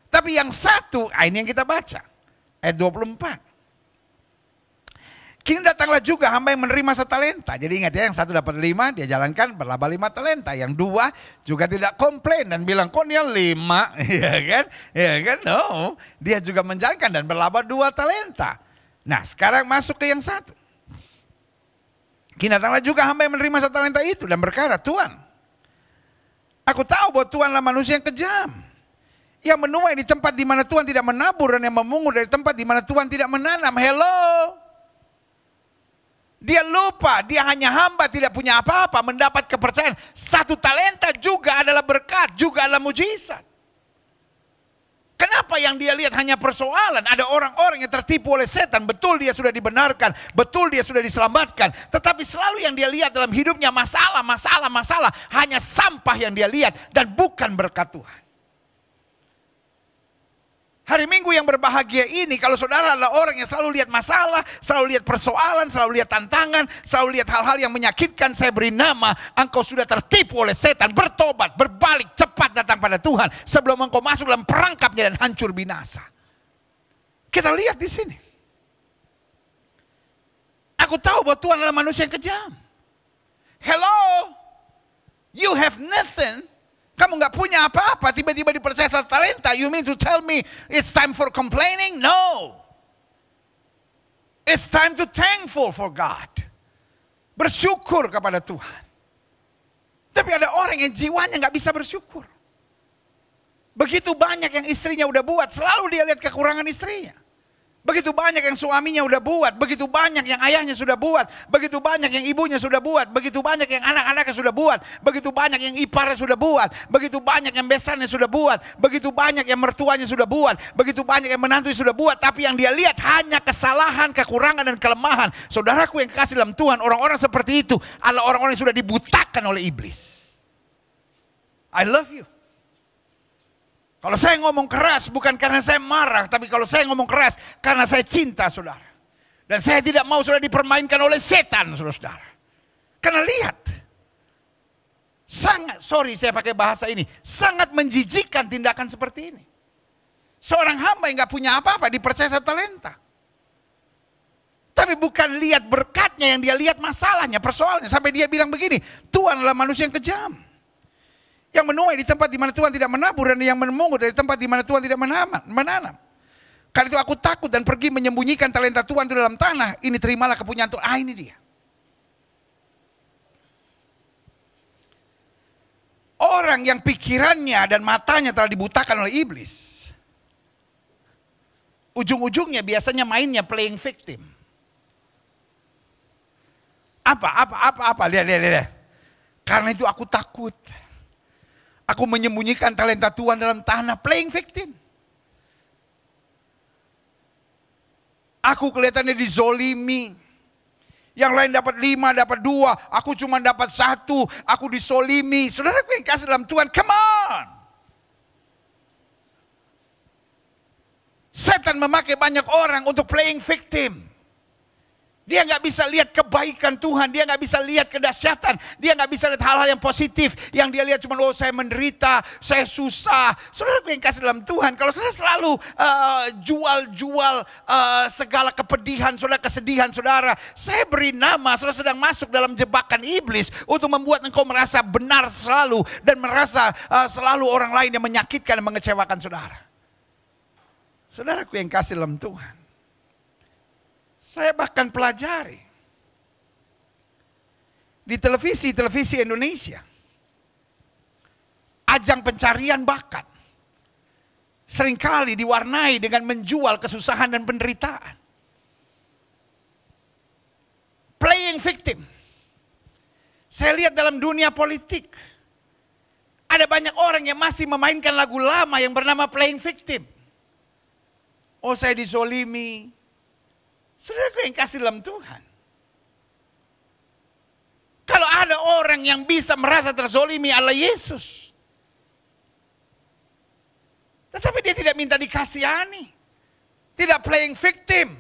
Tapi yang 1, ini yang kita baca. Ayat 24. Kini datanglah juga hamba yang menerima 1 talenta. Jadi ingat ya, yang 1 dapat 5, dia jalankan berlaba 5 talenta. Yang 2 juga tidak komplain dan bilang, kok dia 5? Ya kan? Ya kan? No. Dia juga menjalankan dan berlaba 2 talenta. Nah, sekarang masuk ke yang 1. Kini datanglah juga hamba yang menerima 1 talenta itu dan berkata, Tuhan, aku tahu bahwa Tuhanlah manusia yang kejam, yang menuai di tempat di mana Tuhan tidak menabur, dan yang memungut dari tempat di mana Tuhan tidak menanam. Hello. Dia lupa, dia hanya hamba, tidak punya apa-apa, mendapat kepercayaan. 1 talenta juga adalah berkat, juga adalah mujizat. Kenapa yang dia lihat hanya persoalan? Ada orang-orang yang tertipu oleh setan. Betul dia sudah dibenarkan, betul dia sudah diselamatkan. Tetapi selalu yang dia lihat dalam hidupnya masalah, masalah, masalah. Hanya sampah yang dia lihat dan bukan berkat Tuhan. Hari Minggu yang berbahagia ini, kalau saudara adalah orang yang selalu lihat masalah, selalu lihat persoalan, selalu lihat tantangan, selalu lihat hal-hal yang menyakitkan, saya beri nama, engkau sudah tertipu oleh setan. Bertobat, berbalik, cepat datang pada Tuhan sebelum engkau masuk dalam perangkapnya dan hancur binasa. Kita lihat di sini. Aku tahu bahwa Tuhan adalah manusia yang kejam. Hello, you have nothing. Kamu nggak punya apa-apa, tiba-tiba dipercaya 1 talenta. You mean to tell me it's time for complaining? No. It's time to thankful for God. Bersyukur kepada Tuhan. Tapi ada orang yang jiwanya nggak bisa bersyukur. Begitu banyak yang istrinya udah buat, selalu dia lihat kekurangan istrinya. Begitu banyak yang suaminya udah buat, begitu banyak yang ayahnya sudah buat, begitu banyak yang ibunya sudah buat, begitu banyak yang anak-anaknya sudah buat, begitu banyak yang iparnya sudah buat, begitu banyak yang besannya sudah buat, begitu banyak yang mertuanya sudah buat, begitu banyak yang menantunya sudah buat, tapi yang dia lihat hanya kesalahan, kekurangan, dan kelemahan. Saudaraku yang kasih dalam Tuhan, orang-orang seperti itu adalah orang-orang yang sudah dibutakan oleh iblis. I love you. Kalau saya ngomong keras bukan karena saya marah, tapi kalau saya ngomong keras karena saya cinta saudara. Dan saya tidak mau saudara dipermainkan oleh setan saudara. Karena lihat, sorry saya pakai bahasa ini, sangat menjijikkan tindakan seperti ini. Seorang hamba yang gak punya apa-apa dipercaya 1 talenta. Tapi bukan lihat berkatnya, yang dia lihat masalahnya, persoalannya. Sampai dia bilang begini, Tuhan adalah manusia yang kejam, yang menuai di tempat di mana Tuhan tidak menabur, dan yang memungut dari tempat di mana Tuhan tidak menanam. Karena itu aku takut dan pergi menyembunyikan talenta Tuhan di dalam tanah. Ini terimalah kepunyaan Tuhan. Ini dia. Orang yang pikirannya dan matanya telah dibutakan oleh iblis, ujung-ujungnya biasanya mainnya playing victim. Apa? Lihat. Karena itu aku takut. Aku menyembunyikan talenta Tuhan dalam tanah, playing victim. Aku kelihatannya dizolimi. Yang lain dapat 5, dapat 2. Aku cuma dapat 1. Aku disolimi. Saudaraku yang kasih dalam Tuhan, come on. Setan memakai banyak orang untuk playing victim. Dia nggak bisa lihat kebaikan Tuhan, dia nggak bisa lihat kedahsyatan, dia nggak bisa lihat hal-hal yang positif. Yang dia lihat cuma, oh saya menderita, saya susah. Saudaraku yang kasih dalam Tuhan, kalau saudara selalu jual segala kepedihan, saudara, kesedihan saudara, saya beri nama, saudara sedang masuk dalam jebakan iblis untuk membuat engkau merasa benar selalu dan merasa selalu orang lain yang menyakitkan dan mengecewakan saudara. Saudaraku yang kasih dalam Tuhan, saya bahkan pelajari di televisi Indonesia, ajang pencarian bakat seringkali diwarnai dengan menjual kesusahan dan penderitaan. Playing victim. Saya lihat dalam dunia politik, ada banyak orang yang masih memainkan lagu lama yang bernama playing victim. Oh saya dizolimi. Saudaraku yang kasih dalam Tuhan, kalau ada orang yang bisa merasa terzolimi adalah Yesus. Tetapi dia tidak minta dikasihani. Tidak playing victim.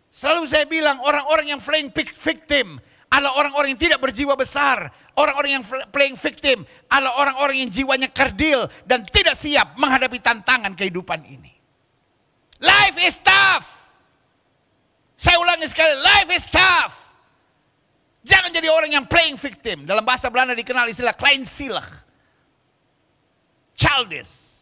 Selalu saya bilang orang-orang yang playing victim adalah orang-orang yang tidak berjiwa besar. Orang-orang yang playing victim adalah orang-orang yang jiwanya kerdil dan tidak siap menghadapi tantangan kehidupan ini. Life is tough. Saya ulangi sekali, life is tough. Jangan jadi orang yang playing victim. Dalam bahasa Belanda dikenal istilah kleinzielig. Childish.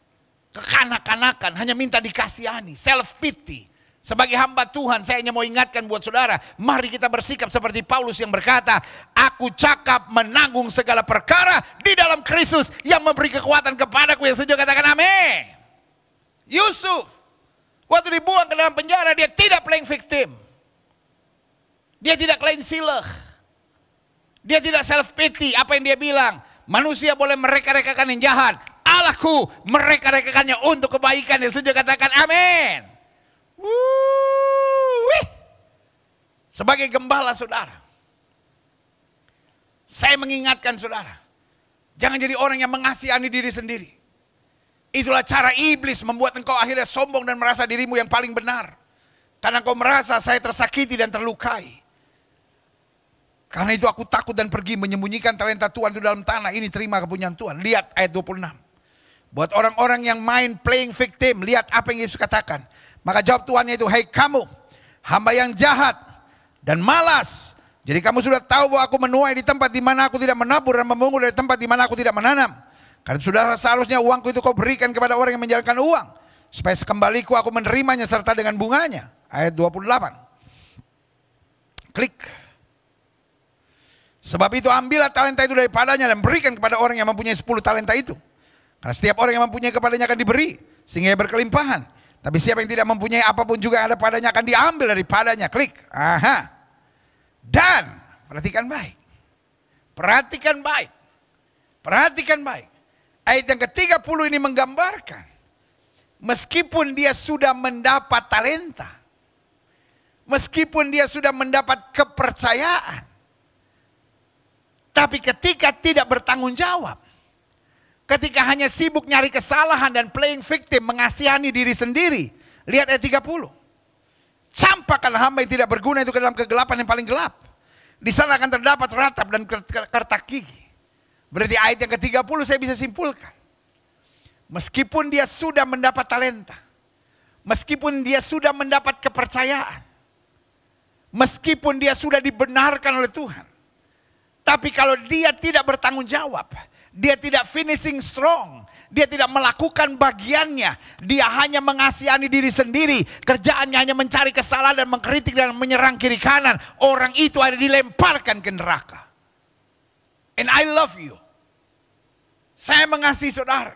Kekanak-kanakan, hanya minta dikasihani, self pity. Sebagai hamba Tuhan, saya hanya mau ingatkan buat saudara, mari kita bersikap seperti Paulus yang berkata, aku cakap menanggung segala perkara di dalam Kristus yang memberi kekuatan kepadaku. Yang setuju katakan amin. Yusuf, waktu dibuang ke dalam penjara, dia tidak playing victim. Dia tidak kleinzielig. Dia tidak self pity. Apa yang dia bilang? Manusia boleh mereka-rekakan yang jahat. Allahku mereka-rekakannya untuk kebaikan. Yang setuju katakan amin. Sebagai gembala saudara, saya mengingatkan saudara, jangan jadi orang yang mengasihani diri sendiri. Itulah cara iblis membuat engkau akhirnya sombong dan merasa dirimu yang paling benar. Karena engkau merasa saya tersakiti dan terlukai. Karena itu aku takut dan pergi menyembunyikan talenta Tuhan itu dalam tanah ini, terima kepunyaan Tuhan. Lihat ayat 26. Buat orang-orang yang main playing victim, lihat apa yang Yesus katakan. Maka jawab Tuhannya itu, hei kamu, hamba yang jahat dan malas. Jadi kamu sudah tahu bahwa aku menuai di tempat di mana aku tidak menabur dan memungut dari tempat di mana aku tidak menanam. Karena sudah seharusnya uangku itu kau berikan kepada orang yang menjalankan uang. Supaya sekembaliku aku menerimanya serta dengan bunganya. Ayat 28. Klik. Sebab itu ambillah talenta itu daripadanya dan berikan kepada orang yang mempunyai 10 talenta itu. Karena setiap orang yang mempunyai kepadanya akan diberi, sehingga ia berkelimpahan. Tapi siapa yang tidak mempunyai apapun juga yang ada padanya akan diambil daripadanya. Klik. Aha. Dan, perhatikan baik. Perhatikan baik. Perhatikan baik. Ayat yang ke-30 ini menggambarkan. Meskipun dia sudah mendapat talenta. Meskipun dia sudah mendapat kepercayaan. Tapi ketika tidak bertanggung jawab. Ketika hanya sibuk nyari kesalahan dan playing victim, mengasihani diri sendiri. Lihat ayat 30. Campakkan hamba yang tidak berguna itu ke dalam kegelapan yang paling gelap. Di sana akan terdapat ratap dan kertak gigi. Berarti ayat yang ke-30 saya bisa simpulkan. Meskipun dia sudah mendapat talenta. Meskipun dia sudah mendapat kepercayaan. Meskipun dia sudah dibenarkan oleh Tuhan. Tapi kalau dia tidak bertanggung jawab. Dia tidak finishing strong. Dia tidak melakukan bagiannya. Dia hanya mengasihani diri sendiri. Kerjaannya hanya mencari kesalahan dan mengkritik dan menyerang kiri kanan. Orang itu ada dilemparkan ke neraka. And I love you. Saya mengasihi saudara.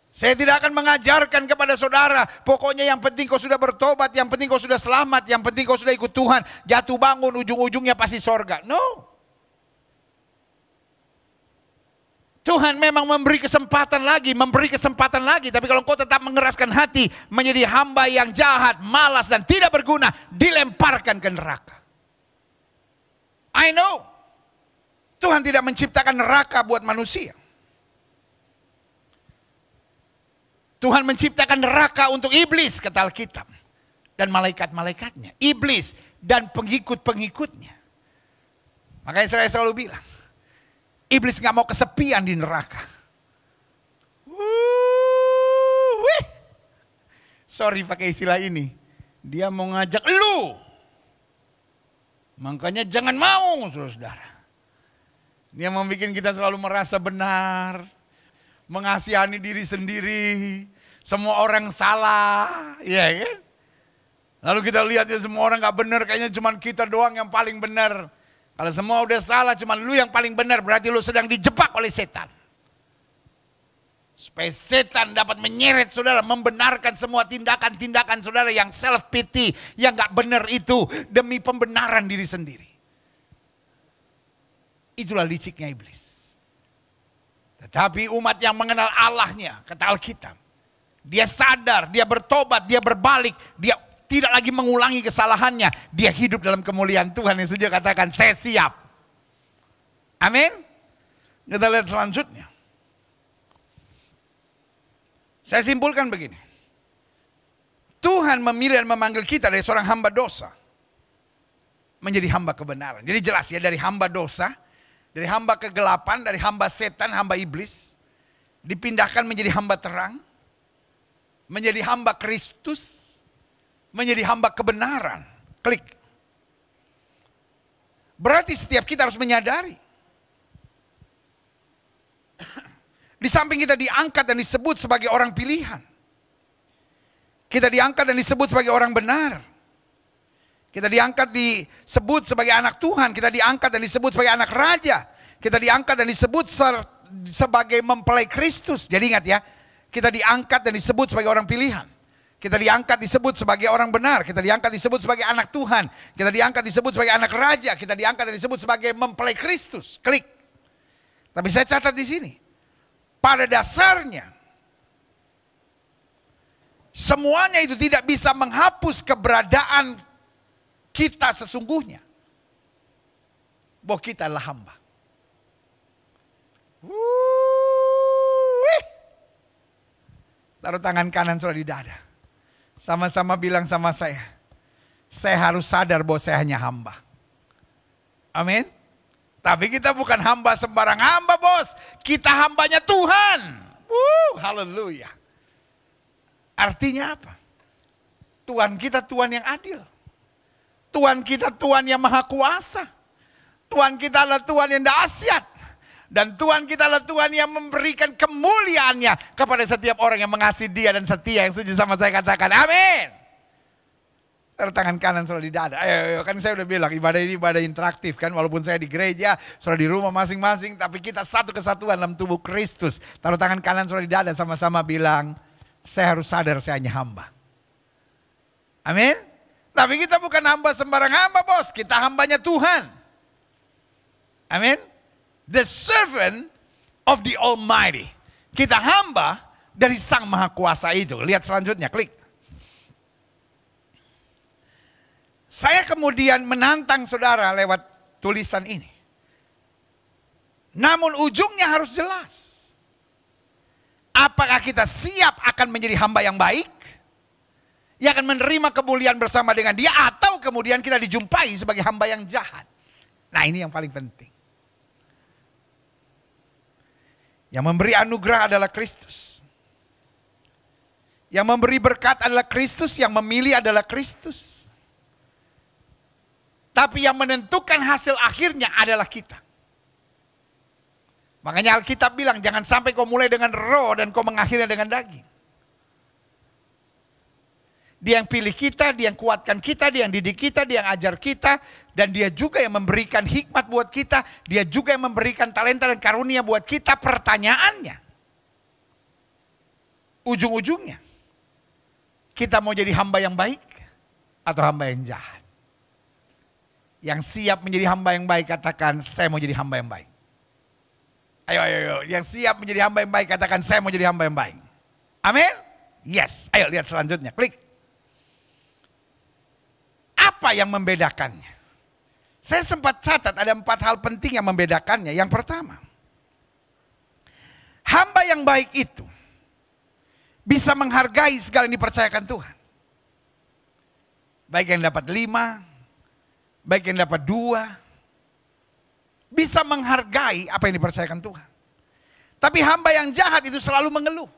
Saya tidak akan mengajarkan kepada saudara, pokoknya yang penting kau sudah bertobat, yang penting kau sudah selamat, yang penting kau sudah ikut Tuhan. Jatuh bangun, ujung-ujungnya pasti sorga. No. Tuhan memang memberi kesempatan lagi, tapi kalau kau tetap mengeraskan hati, menjadi hamba yang jahat, malas dan tidak berguna, dilemparkan ke neraka. I know, Tuhan tidak menciptakan neraka buat manusia. Tuhan menciptakan neraka untuk iblis, kata Alkitab, dan malaikat-malaikatnya, iblis dan pengikut-pengikutnya. Makanya saya selalu bilang, iblis gak mau kesepian di neraka. Sorry pakai istilah ini. Dia mau ngajak lu. Makanya jangan mau, saudara. Dia mau bikin kita selalu merasa benar. Mengasihani diri sendiri. Semua orang salah. Iya kan? Lalu kita lihat ya semua orang gak benar. Kayaknya cuma kita doang yang paling benar. Kalau semua udah salah, cuma lu yang paling benar, berarti lu sedang dijebak oleh setan. Supaya setan dapat menyeret saudara, membenarkan semua tindakan-tindakan saudara yang self-pity, yang gak benar itu, demi pembenaran diri sendiri. Itulah liciknya iblis. Tetapi umat yang mengenal Allahnya, kata Alkitab, dia sadar, dia bertobat, dia berbalik, dia tidak lagi mengulangi kesalahannya. Dia hidup dalam kemuliaan Tuhan. Yang setuju katakan, saya siap. Amin. Kita lihat selanjutnya. Saya simpulkan begini. Tuhan memilih dan memanggil kita dari seorang hamba dosa menjadi hamba kebenaran. Jadi jelas ya, dari hamba dosa, dari hamba kegelapan, dari hamba setan, hamba iblis, dipindahkan menjadi hamba terang, menjadi hamba Kristus, menjadi hamba kebenaran. Klik. Berarti setiap kita harus menyadari, di samping kita diangkat dan disebut sebagai orang pilihan, kita diangkat dan disebut sebagai orang benar, kita diangkat disebut sebagai anak Tuhan, kita diangkat dan disebut sebagai anak raja, kita diangkat dan disebut sebagai mempelai Kristus. Jadi ingat ya, kita diangkat dan disebut sebagai orang pilihan, kita diangkat disebut sebagai orang benar, kita diangkat disebut sebagai anak Tuhan, kita diangkat disebut sebagai anak raja, kita diangkat dan disebut sebagai mempelai Kristus. Klik. Tapi saya catat di sini, pada dasarnya semuanya itu tidak bisa menghapus keberadaan kita sesungguhnya, bahwa kita adalah hamba. Taruh tangan kanan saudara di dada. Sama-sama bilang sama saya harus sadar bahwa saya hanya hamba. Amin. Tapi kita bukan hamba sembarang hamba, bos. Kita hambanya Tuhan. Haleluya. Artinya apa? Tuhan kita Tuhan yang adil. Tuhan kita Tuhan yang maha kuasa. Tuhan kita adalah Tuhan yang dahsyat. Dan Tuhan kita adalah Tuhan yang memberikan kemuliaannya kepada setiap orang yang mengasihi Dia dan setia. Yang setuju sama saya katakan amin. Taruh tangan kanan saudara di dada. Ayo, kan saya udah bilang ibadah ini ibadah interaktif kan. Walaupun saya di gereja, saudara di rumah masing-masing, tapi kita satu kesatuan dalam tubuh Kristus. Taruh tangan kanan saudara di dada, sama-sama bilang, saya harus sadar saya hanya hamba. Amin. Tapi kita bukan hamba sembarang hamba, bos. Kita hambanya Tuhan. Amin. The servant of the Almighty. Kita hamba dari Sang Maha Kuasa itu. Lihat selanjutnya, klik. Saya kemudian menantang saudara lewat tulisan ini. Namun ujungnya harus jelas. Apakah kita siap akan menjadi hamba yang baik? Yang akan menerima kemuliaan bersama dengan Dia, atau kemudian kita dijumpai sebagai hamba yang jahat? Nah, ini yang paling penting. Yang memberi anugerah adalah Kristus. Yang memberi berkat adalah Kristus, yang memilih adalah Kristus. Tapi yang menentukan hasil akhirnya adalah kita. Makanya Alkitab bilang, jangan sampai kau mulai dengan roh dan kau mengakhirinya dengan daging. Dia yang pilih kita, Dia yang kuatkan kita, Dia yang didik kita, Dia yang ajar kita. Dan Dia juga yang memberikan hikmat buat kita. Dia juga yang memberikan talenta dan karunia buat kita. Pertanyaannya, ujung-ujungnya, kita mau jadi hamba yang baik atau hamba yang jahat? Yang siap menjadi hamba yang baik katakan, saya mau jadi hamba yang baik. Ayo. Yang siap menjadi hamba yang baik katakan, saya mau jadi hamba yang baik. Amin? Yes. Ayo lihat selanjutnya, klik. Apa yang membedakannya? Saya sempat catat ada 4 hal penting yang membedakannya. Yang pertama, hamba yang baik itu bisa menghargai segala yang dipercayakan Tuhan. Baik yang dapat 5, baik yang dapat 2, bisa menghargai apa yang dipercayakan Tuhan. Tapi hamba yang jahat itu selalu mengeluh.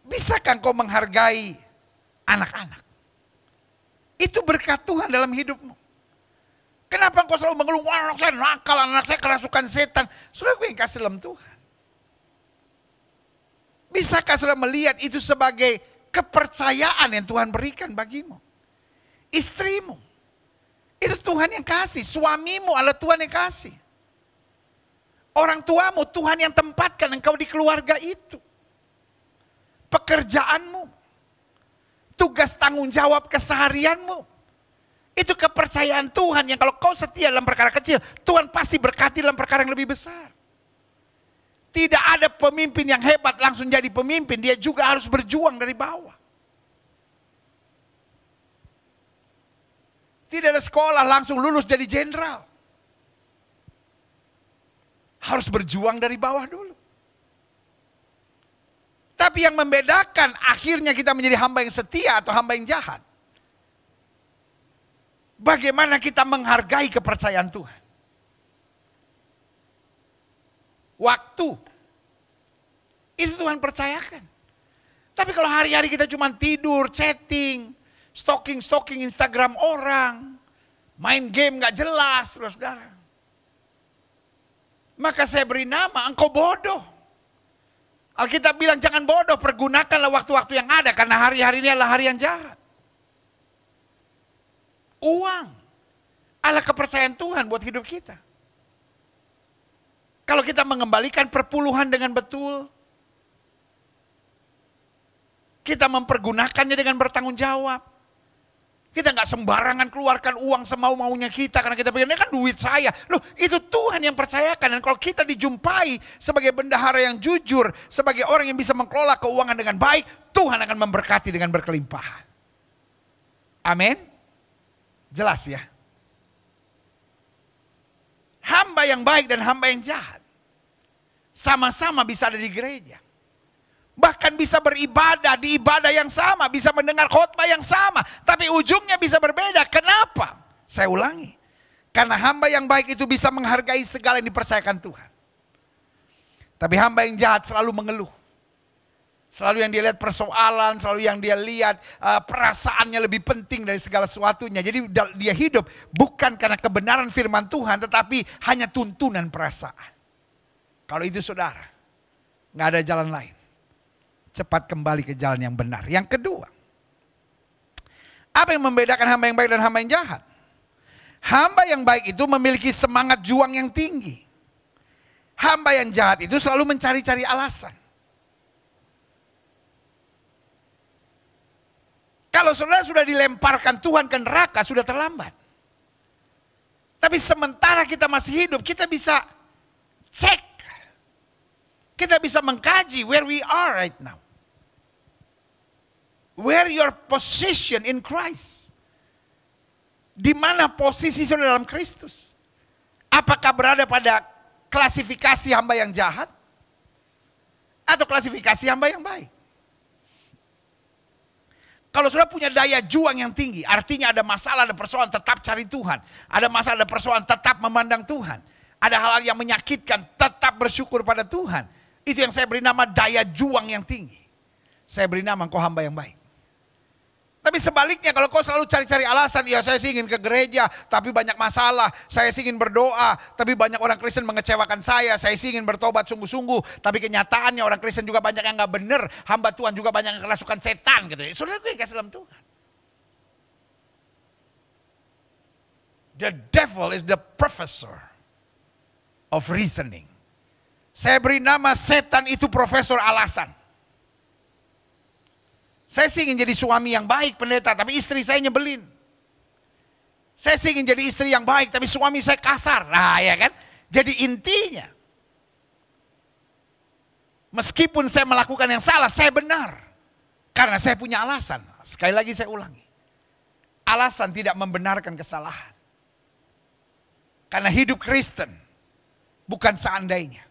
Bisakah engkau menghargai anak-anak? Itu berkat Tuhan dalam hidupmu. Kenapa engkau selalu mengeluh, wah anak saya nakal, anak saya kerasukan setan? Saudara, gue yang kasih dalam Tuhan. Bisakah saudara melihat itu sebagai kepercayaan yang Tuhan berikan bagimu? Istrimu, itu Tuhan yang kasih. Suamimu adalah Tuhan yang kasih. Orang tuamu, Tuhan yang tempatkan engkau di keluarga itu. Pekerjaanmu, tugas tanggung jawab keseharianmu, itu kepercayaan Tuhan yang kalau kau setia dalam perkara kecil, Tuhan pasti berkati dalam perkara yang lebih besar. Tidak ada pemimpin yang hebat langsung jadi pemimpin, dia juga harus berjuang dari bawah. Tidak ada sekolah langsung lulus jadi jenderal. Harus berjuang dari bawah dulu. Tapi yang membedakan akhirnya kita menjadi hamba yang setia atau hamba yang jahat, bagaimana kita menghargai kepercayaan Tuhan. Waktu, itu Tuhan percayakan. Tapi kalau hari-hari kita cuma tidur, chatting, stalking Instagram orang, main game gak jelas, saudara. Maka saya beri nama, engkau bodoh. Alkitab bilang jangan bodoh, pergunakanlah waktu-waktu yang ada, karena hari-hari ini adalah hari yang jahat. Uang adalah kepercayaan Tuhan buat hidup kita. Kalau kita mengembalikan perpuluhan dengan betul, kita mempergunakannya dengan bertanggung jawab. Kita nggak sembarangan keluarkan uang semau-maunya kita karena kita pikir ini kan duit saya. Loh, itu Tuhan yang percayakan. Dan kalau kita dijumpai sebagai bendahara yang jujur, sebagai orang yang bisa mengelola keuangan dengan baik, Tuhan akan memberkati dengan berkelimpahan. Amin. Jelas ya. Hamba yang baik dan hamba yang jahat sama-sama bisa ada di gereja. Bahkan bisa beribadah di ibadah yang sama, bisa mendengar khotbah yang sama, tapi ujungnya bisa berbeda. Kenapa? Saya ulangi. Karena hamba yang baik itu bisa menghargai segala yang dipercayakan Tuhan. Tapi hamba yang jahat selalu mengeluh. Selalu yang dia lihat persoalan, selalu yang dia lihat perasaannya lebih penting dari segala sesuatunya. Jadi dia hidup bukan karena kebenaran firman Tuhan, tetapi hanya tuntunan perasaan. Kalau itu saudara, nggak ada jalan lain. Cepat kembali ke jalan yang benar. Yang kedua, apa yang membedakan hamba yang baik dan hamba yang jahat? Hamba yang baik itu memiliki semangat juang yang tinggi. Hamba yang jahat itu selalu mencari-cari alasan. Kalau saudara sudah dilemparkan Tuhan ke neraka, sudah terlambat. Tapi sementara kita masih hidup, kita bisa cek. Kita bisa mengkaji where we are right now. Where your position in Christ. Di mana posisi saudara dalam Kristus? Apakah berada pada klasifikasi hamba yang jahat? Atau klasifikasi hamba yang baik? Kalau saudara punya daya juang yang tinggi, artinya ada masalah, ada persoalan, tetap cari Tuhan. Ada masalah, ada persoalan, tetap memandang Tuhan. Ada hal-hal yang menyakitkan, tetap bersyukur pada Tuhan. Itu yang saya beri nama daya juang yang tinggi. Saya beri nama engkau hamba yang baik. Tapi sebaliknya kalau kau selalu cari-cari alasan, ya saya sih ingin ke gereja tapi banyak masalah. Saya sih ingin berdoa tapi banyak orang Kristen mengecewakan saya. Saya sih ingin bertobat sungguh-sungguh tapi kenyataannya orang Kristen juga banyak yang gak benar. Hamba Tuhan juga banyak yang kerasukan setan gitu. Saudara gue kasih dalam Tuhan. The devil is the professor of reasoning. Saya beri nama setan itu profesor alasan. Saya sih ingin jadi suami yang baik pendeta, tapi istri saya nyebelin. Saya sih ingin jadi istri yang baik, tapi suami saya kasar. Nah ya kan, jadi intinya. Meskipun saya melakukan yang salah, saya benar. Karena saya punya alasan. Sekali lagi saya ulangi. Alasan tidak membenarkan kesalahan. Karena hidup Kristen bukan seandainya.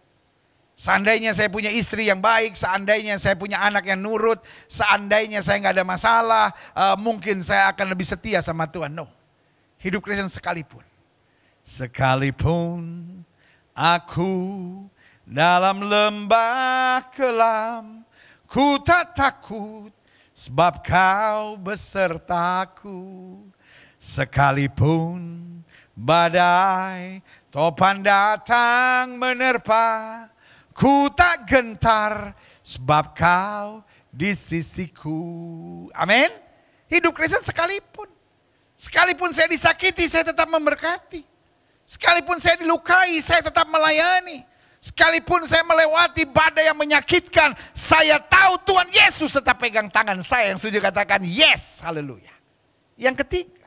Seandainya saya punya istri yang baik, seandainya saya punya anak yang nurut, seandainya saya nggak ada masalah, mungkin saya akan lebih setia sama Tuhan. No, hidup Kristen sekalipun. Sekalipun aku dalam lembah kelam, ku tak takut sebab kau besertaku. Sekalipun badai topan datang menerpa, ku tak gentar sebab kau di sisiku. Amin. Hidup Kristen sekalipun. Sekalipun saya disakiti, saya tetap memberkati. Sekalipun saya dilukai, saya tetap melayani. Sekalipun saya melewati badai yang menyakitkan, saya tahu Tuhan Yesus tetap pegang tangan saya. Yang setuju katakan yes, haleluya. Yang ketiga,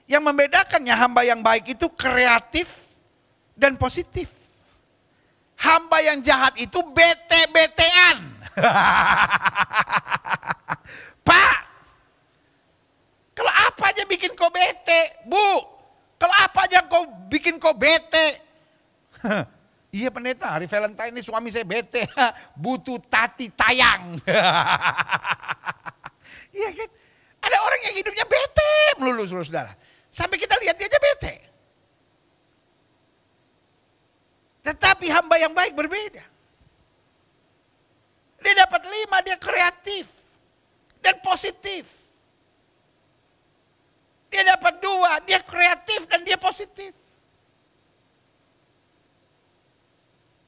yang membedakannya hamba yang baik itu kreatif dan positif. Hamba yang jahat itu bete-betean. Pak, kalau apa aja bikin kau bete? Bu, kalau apa aja kau bikin kau bete? Iya pendeta, hari Valentine ini suami saya bete, butuh tati tayang. Iya kan? Ada orang yang hidupnya bete melulu, saudara. Sampai kita lihat dia aja bete. Tetapi hamba yang baik berbeda. Dia dapat 5, dia kreatif dan positif. Dia dapat 2, dia kreatif dan dia positif.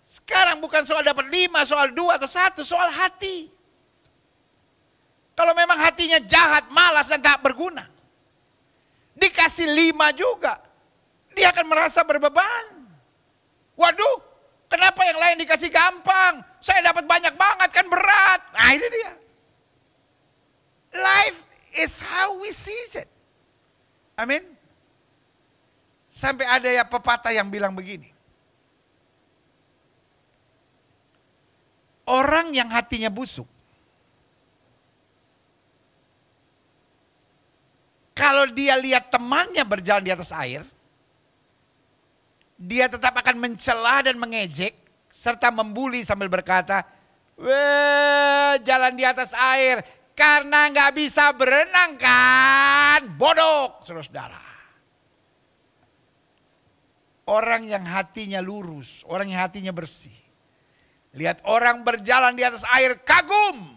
Sekarang bukan soal dapat 5, soal 2 atau 1, soal hati. Kalau memang hatinya jahat, malas dan tak berguna, dikasih 5 juga, dia akan merasa berbeban. Waduh, kenapa yang lain dikasih gampang? Saya dapat banyak banget, kan berat. Nah ini dia. Life is how we see it. Amin. Sampai ada ya pepatah yang bilang begini. Orang yang hatinya busuk, kalau dia lihat temannya berjalan di atas air, dia tetap akan mencela dan mengejek, serta membuli sambil berkata, "Wah, jalan di atas air karena nggak bisa berenang kan? Bodoh, saudara." Orang yang hatinya lurus, orang yang hatinya bersih, lihat orang berjalan di atas air, kagum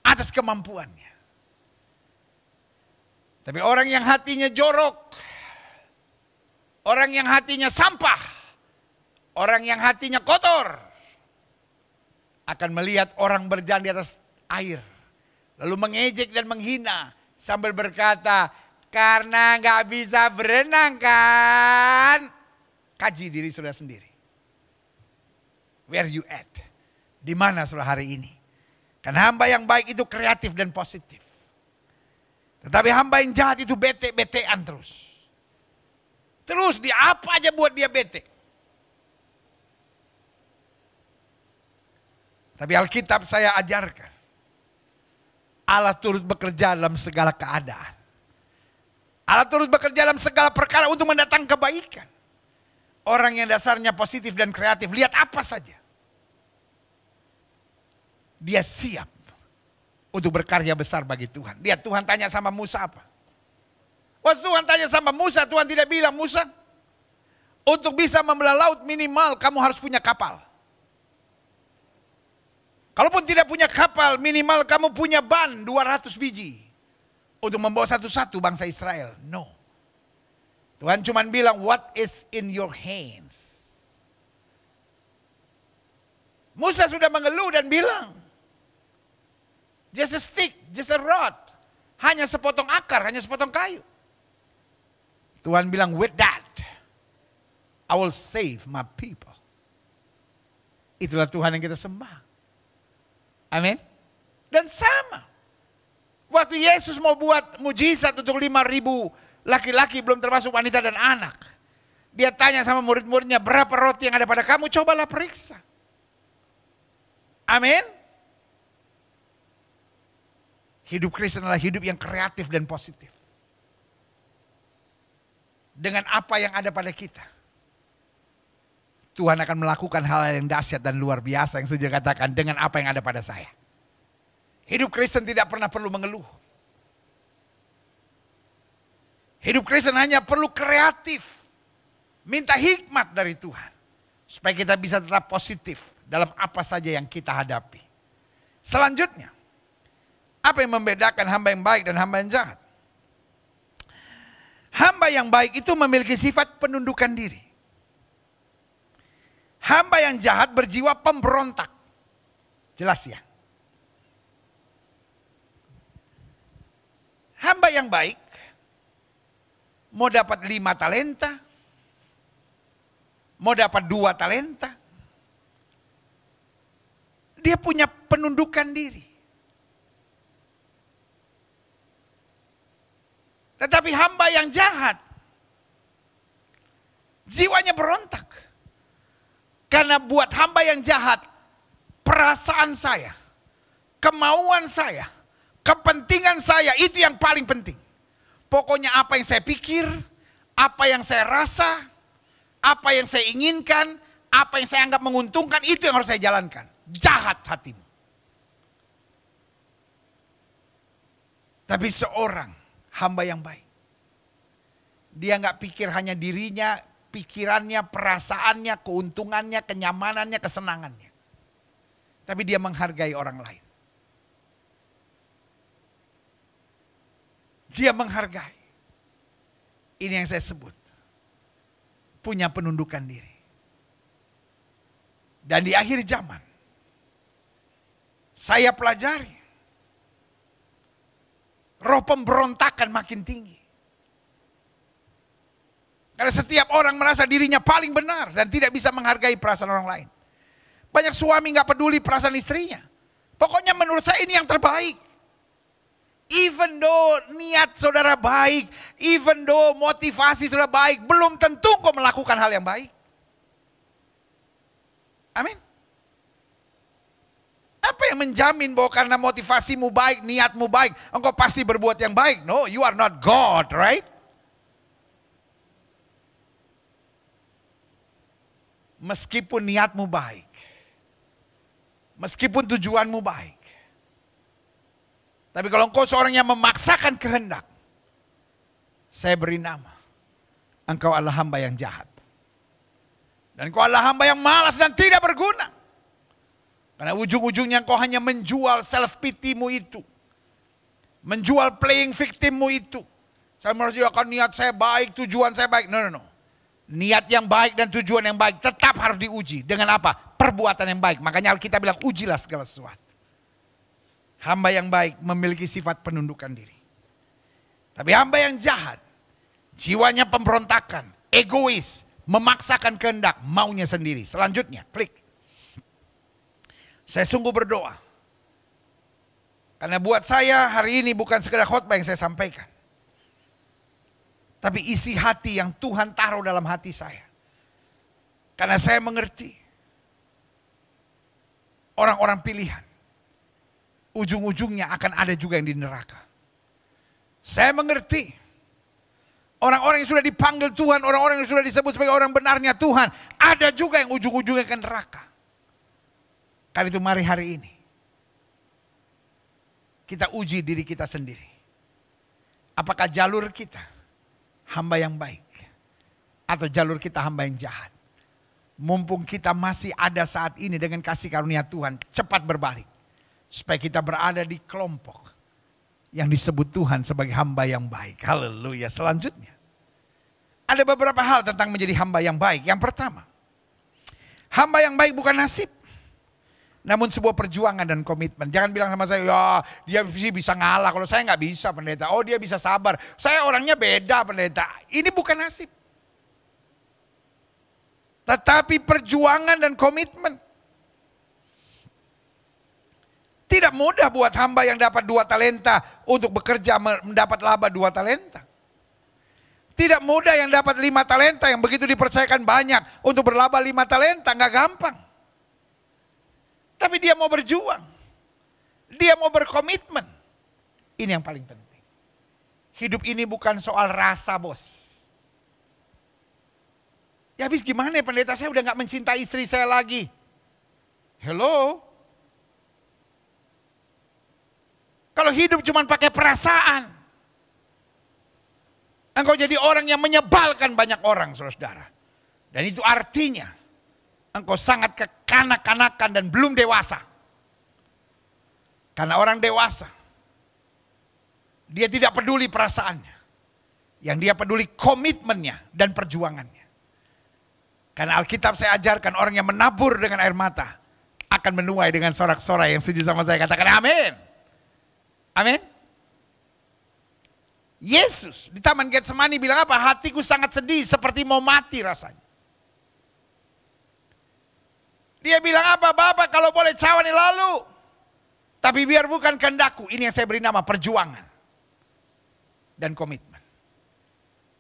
atas kemampuannya. Tapi orang yang hatinya jorok, orang yang hatinya sampah, orang yang hatinya kotor, akan melihat orang berjalan di atas air, lalu mengejek dan menghina sambil berkata, "Karena nggak bisa berenang kan?" Kaji diri saudara sendiri. Where you at? Di mana saudara hari ini? Karena hamba yang baik itu kreatif dan positif. Tetapi hamba yang jahat itu bete-betean terus. Terus dia apa aja buat dia bete. Tapi Alkitab saya ajarkan, Allah turut bekerja dalam segala keadaan. Allah turut bekerja dalam segala perkara untuk mendatangkan kebaikan. Orang yang dasarnya positif dan kreatif, lihat apa saja, dia siap untuk berkarya besar bagi Tuhan. Lihat Tuhan tanya sama Musa apa? Waktu Tuhan tanya sama Musa, Tuhan tidak bilang, "Musa, untuk bisa membelah laut minimal kamu harus punya kapal. Kalaupun tidak punya kapal, minimal kamu punya ban 200 biji untuk membawa satu-satu bangsa Israel." No. Tuhan cuma bilang, "What is in your hands?" Musa sudah mengeluh dan bilang, "Just a stick, just a rod." Hanya sepotong akar, hanya sepotong kayu. Tuhan bilang, "With that, I will save my people." Itulah Tuhan yang kita sembah. Amin. Dan sama, waktu Yesus mau buat mujizat untuk 5.000 laki-laki, belum termasuk wanita dan anak, dia tanya sama murid-muridnya, "Berapa roti yang ada pada kamu? Cobalah periksa." Amin. Hidup Kristen adalah hidup yang kreatif dan positif. Dengan apa yang ada pada kita, Tuhan akan melakukan hal yang dahsyat dan luar biasa yang saya katakan, dengan apa yang ada pada saya. Hidup Kristen tidak pernah perlu mengeluh. Hidup Kristen hanya perlu kreatif. Minta hikmat dari Tuhan. Supaya kita bisa tetap positif dalam apa saja yang kita hadapi. Selanjutnya, apa yang membedakan hamba yang baik dan hamba yang jahat? Hamba yang baik itu memiliki sifat penundukan diri. Hamba yang jahat berjiwa pemberontak. Jelas ya? Hamba yang baik mau dapat 5 talenta, mau dapat 2 talenta, dia punya penundukan diri. Tetapi hamba yang jahat, jiwanya berontak. Karena buat hamba yang jahat, perasaan saya, kemauan saya, kepentingan saya itu yang paling penting. Pokoknya apa yang saya pikir, apa yang saya rasa, apa yang saya inginkan, Apa yang saya anggap menguntungkan itu yang harus saya jalankan. Jahat hatimu. Tapi seorang hamba yang baik, dia nggak pikir hanya dirinya, pikirannya, perasaannya, keuntungannya, kenyamanannya, kesenangannya. Tapi dia menghargai orang lain. Dia menghargai. Ini yang saya sebut. Punya penundukan diri. Dan di akhir zaman, saya pelajari. Roh pemberontakan makin tinggi. Karena setiap orang merasa dirinya paling benar dan tidak bisa menghargai perasaan orang lain. Banyak suami gak peduli perasaan istrinya. Pokoknya menurut saya ini yang terbaik. Even though niat saudara baik, even though motivasi saudara baik, belum tentu kau melakukan hal yang baik. Amin. Apa yang menjamin bahwa karena motivasimu baik, niatmu baik, engkau pasti berbuat yang baik? No, you are not God, right? Meskipun niatmu baik, meskipun tujuanmu baik, tapi kalau engkau seorang yang memaksakan kehendak, saya beri nama, engkau adalah hamba yang jahat. Dan engkau adalah hamba yang malas dan tidak berguna. Karena ujung-ujungnya engkau hanya menjual self-pity-mu itu. Menjual playing victim-mu itu. Saya merasa niat saya baik, tujuan saya baik. No. Niat yang baik dan tujuan yang baik tetap harus diuji. Dengan apa? Perbuatan yang baik. Makanya Alkitab bilang ujilah segala sesuatu. Hamba yang baik memiliki sifat penundukan diri. Tapi hamba yang jahat, jiwanya pemberontakan, egois, memaksakan kehendak, maunya sendiri. Selanjutnya, klik. Saya sungguh berdoa. Karena buat saya hari ini bukan sekedar khotbah yang saya sampaikan. Tapi isi hati yang Tuhan taruh dalam hati saya. Karena saya mengerti. Orang-orang pilihan. Ujung-ujungnya akan ada juga yang di neraka. Saya mengerti. Orang-orang yang sudah dipanggil Tuhan, orang-orang yang sudah disebut sebagai orang benarnya Tuhan. Ada juga yang ujung-ujungnya ke neraka. Karena itu mari hari ini kita uji diri kita sendiri. Apakah jalur kita hamba yang baik atau jalur kita hamba yang jahat? Mumpung kita masih ada saat ini dengan kasih karunia Tuhan, cepat berbalik. Supaya kita berada di kelompok yang disebut Tuhan sebagai hamba yang baik. Haleluya. Selanjutnya, ada beberapa hal tentang menjadi hamba yang baik. Yang pertama, hamba yang baik bukan nasib. Namun sebuah perjuangan dan komitmen. Jangan bilang sama saya, ya dia sih bisa ngalah. Kalau saya nggak bisa pendeta. Oh dia bisa sabar. Saya orangnya beda pendeta. Ini bukan nasib. Tetapi perjuangan dan komitmen. Tidak mudah buat hamba yang dapat 2 talenta untuk bekerja mendapat laba 2 talenta. Tidak mudah yang dapat 5 talenta yang begitu dipercayakan banyak untuk berlaba 5 talenta. Nggak gampang. Tapi dia mau berjuang. Dia mau berkomitmen. Ini yang paling penting. Hidup ini bukan soal rasa, bos. Ya habis gimana ya pendeta, saya udah gak mencintai istri saya lagi. Hello? Kalau hidup cuma pakai perasaan. Engkau jadi orang yang menyebalkan banyak orang, saudara-saudara. Dan itu artinya engkau sangat kekanak-kanakan dan belum dewasa. Karena orang dewasa, dia tidak peduli perasaannya. Yang dia peduli komitmennya dan perjuangannya. Karena Alkitab saya ajarkan orang yang menabur dengan air mata akan menuai dengan sorak-sorai. Yang setuju sama saya katakan amin. Amin. Yesus di Taman Getsemani bilang apa? Hatiku sangat sedih seperti mau mati rasanya. Dia bilang apa? Bapak kalau boleh cawan lalu. Tapi biar bukan kehendakku. Ini yang saya beri nama perjuangan. Dan komitmen.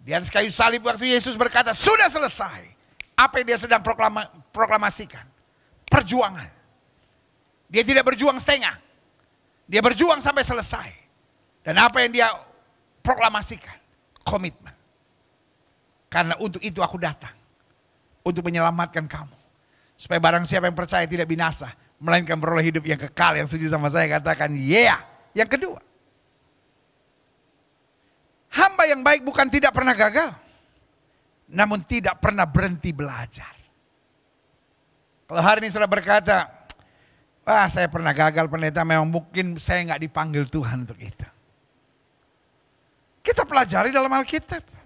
Di atas kayu salib waktu Yesus berkata sudah selesai. Apa yang dia sedang proklamasikan? Perjuangan. Dia tidak berjuang setengah. Dia berjuang sampai selesai. Dan apa yang dia proklamasikan? Komitmen. Karena untuk itu aku datang. Untuk menyelamatkan kamu. Supaya barang siapa yang percaya tidak binasa, melainkan beroleh hidup yang kekal. Yang setuju sama saya katakan, yeah. Yang kedua, hamba yang baik bukan tidak pernah gagal, namun tidak pernah berhenti belajar. Kalau hari ini saudara berkata, wah saya pernah gagal pendeta, memang mungkin saya nggak dipanggil Tuhan untuk itu. Kita pelajari dalam Alkitab.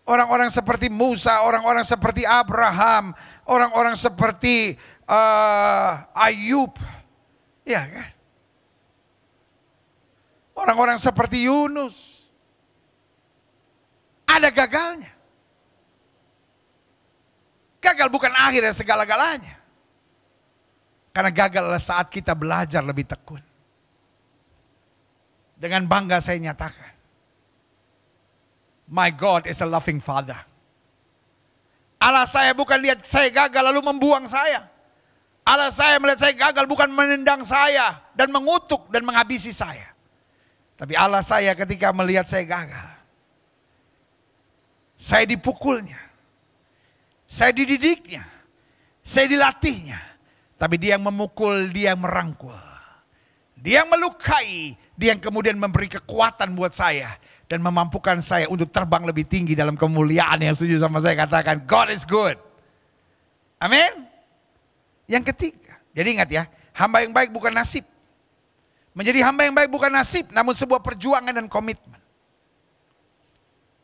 Orang-orang seperti Musa, orang-orang seperti Abraham, orang-orang seperti Ayub, ya kan? Orang-orang seperti Yunus, ada gagalnya. Gagal bukan akhir dari segala-galanya. Karena gagal adalah saat kita belajar lebih tekun. Dengan bangga saya nyatakan, my God is a loving Father. Allah saya bukan lihat saya gagal lalu membuang saya. Allah saya melihat saya gagal bukan menendang saya dan mengutuk dan menghabisi saya. Tapi Allah saya ketika melihat saya gagal, saya dipukulnya, saya dididiknya, saya dilatihnya. Tapi dia yang memukul, dia yang merangkul. Dia yang melukai, dia yang kemudian memberi kekuatan buat saya. Dan memampukan saya untuk terbang lebih tinggi dalam kemuliaan. Yang setuju sama saya katakan, God is good. Amin. Yang ketiga, jadi ingat ya, hamba yang baik bukan nasib. Menjadi hamba yang baik bukan nasib, namun sebuah perjuangan dan komitmen.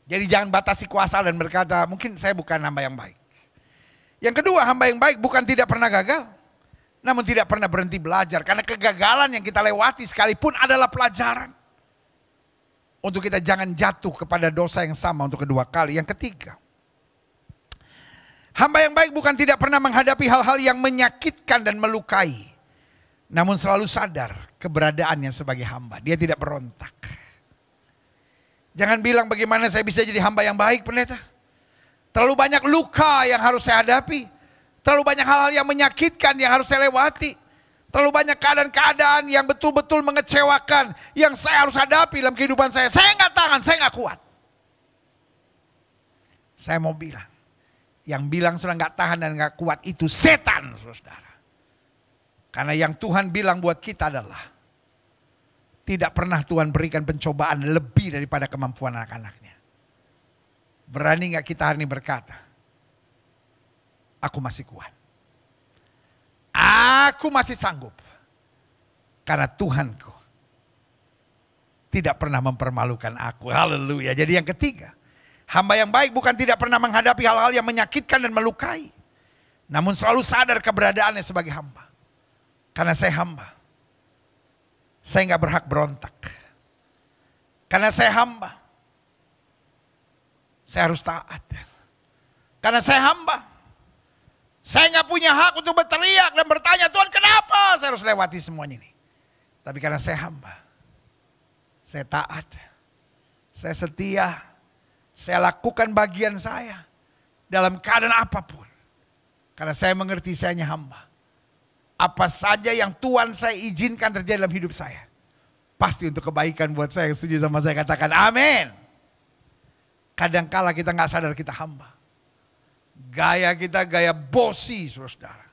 Jadi jangan batasi kuasa dan berkata, mungkin saya bukan hamba yang baik. Yang kedua, hamba yang baik bukan tidak pernah gagal, namun tidak pernah berhenti belajar. Karena kegagalan yang kita lewati sekalipun adalah pelajaran. Untuk kita jangan jatuh kepada dosa yang sama untuk kedua kali. Yang ketiga, hamba yang baik bukan tidak pernah menghadapi hal-hal yang menyakitkan dan melukai. Namun selalu sadar keberadaannya sebagai hamba. Dia tidak berontak. Jangan bilang bagaimana saya bisa jadi hamba yang baik pendeta. Terlalu banyak luka yang harus saya hadapi. Terlalu banyak hal-hal yang menyakitkan yang harus saya lewati. Terlalu banyak keadaan-keadaan yang betul-betul mengecewakan. Yang saya harus hadapi dalam kehidupan saya. Saya nggak tahan, saya nggak kuat. Saya mau bilang. Yang bilang sudah nggak tahan dan nggak kuat itu setan, saudara. Karena yang Tuhan bilang buat kita adalah. Tidak pernah Tuhan berikan pencobaan lebih daripada kemampuan anak-anaknya. Berani nggak kita hari ini berkata. Aku masih kuat. Aku masih sanggup. Karena Tuhanku tidak pernah mempermalukan aku. Haleluya. Jadi yang ketiga, hamba yang baik bukan tidak pernah menghadapi hal-hal yang menyakitkan dan melukai. Namun selalu sadar keberadaannya sebagai hamba. Karena saya hamba. Saya nggak berhak berontak. Karena saya hamba. Saya harus taat. Karena saya hamba. Saya nggak punya hak untuk berteriak dan bertanya, Tuhan kenapa saya harus lewati semuanya ini. Tapi karena saya hamba, saya taat, saya setia, saya lakukan bagian saya dalam keadaan apapun. Karena saya mengerti saya hanya hamba. Apa saja yang Tuhan saya izinkan terjadi dalam hidup saya, pasti untuk kebaikan buat saya. Yang setuju sama saya katakan amin. Kadangkala kita nggak sadar kita hamba. Gaya kita gaya bosi, saudara.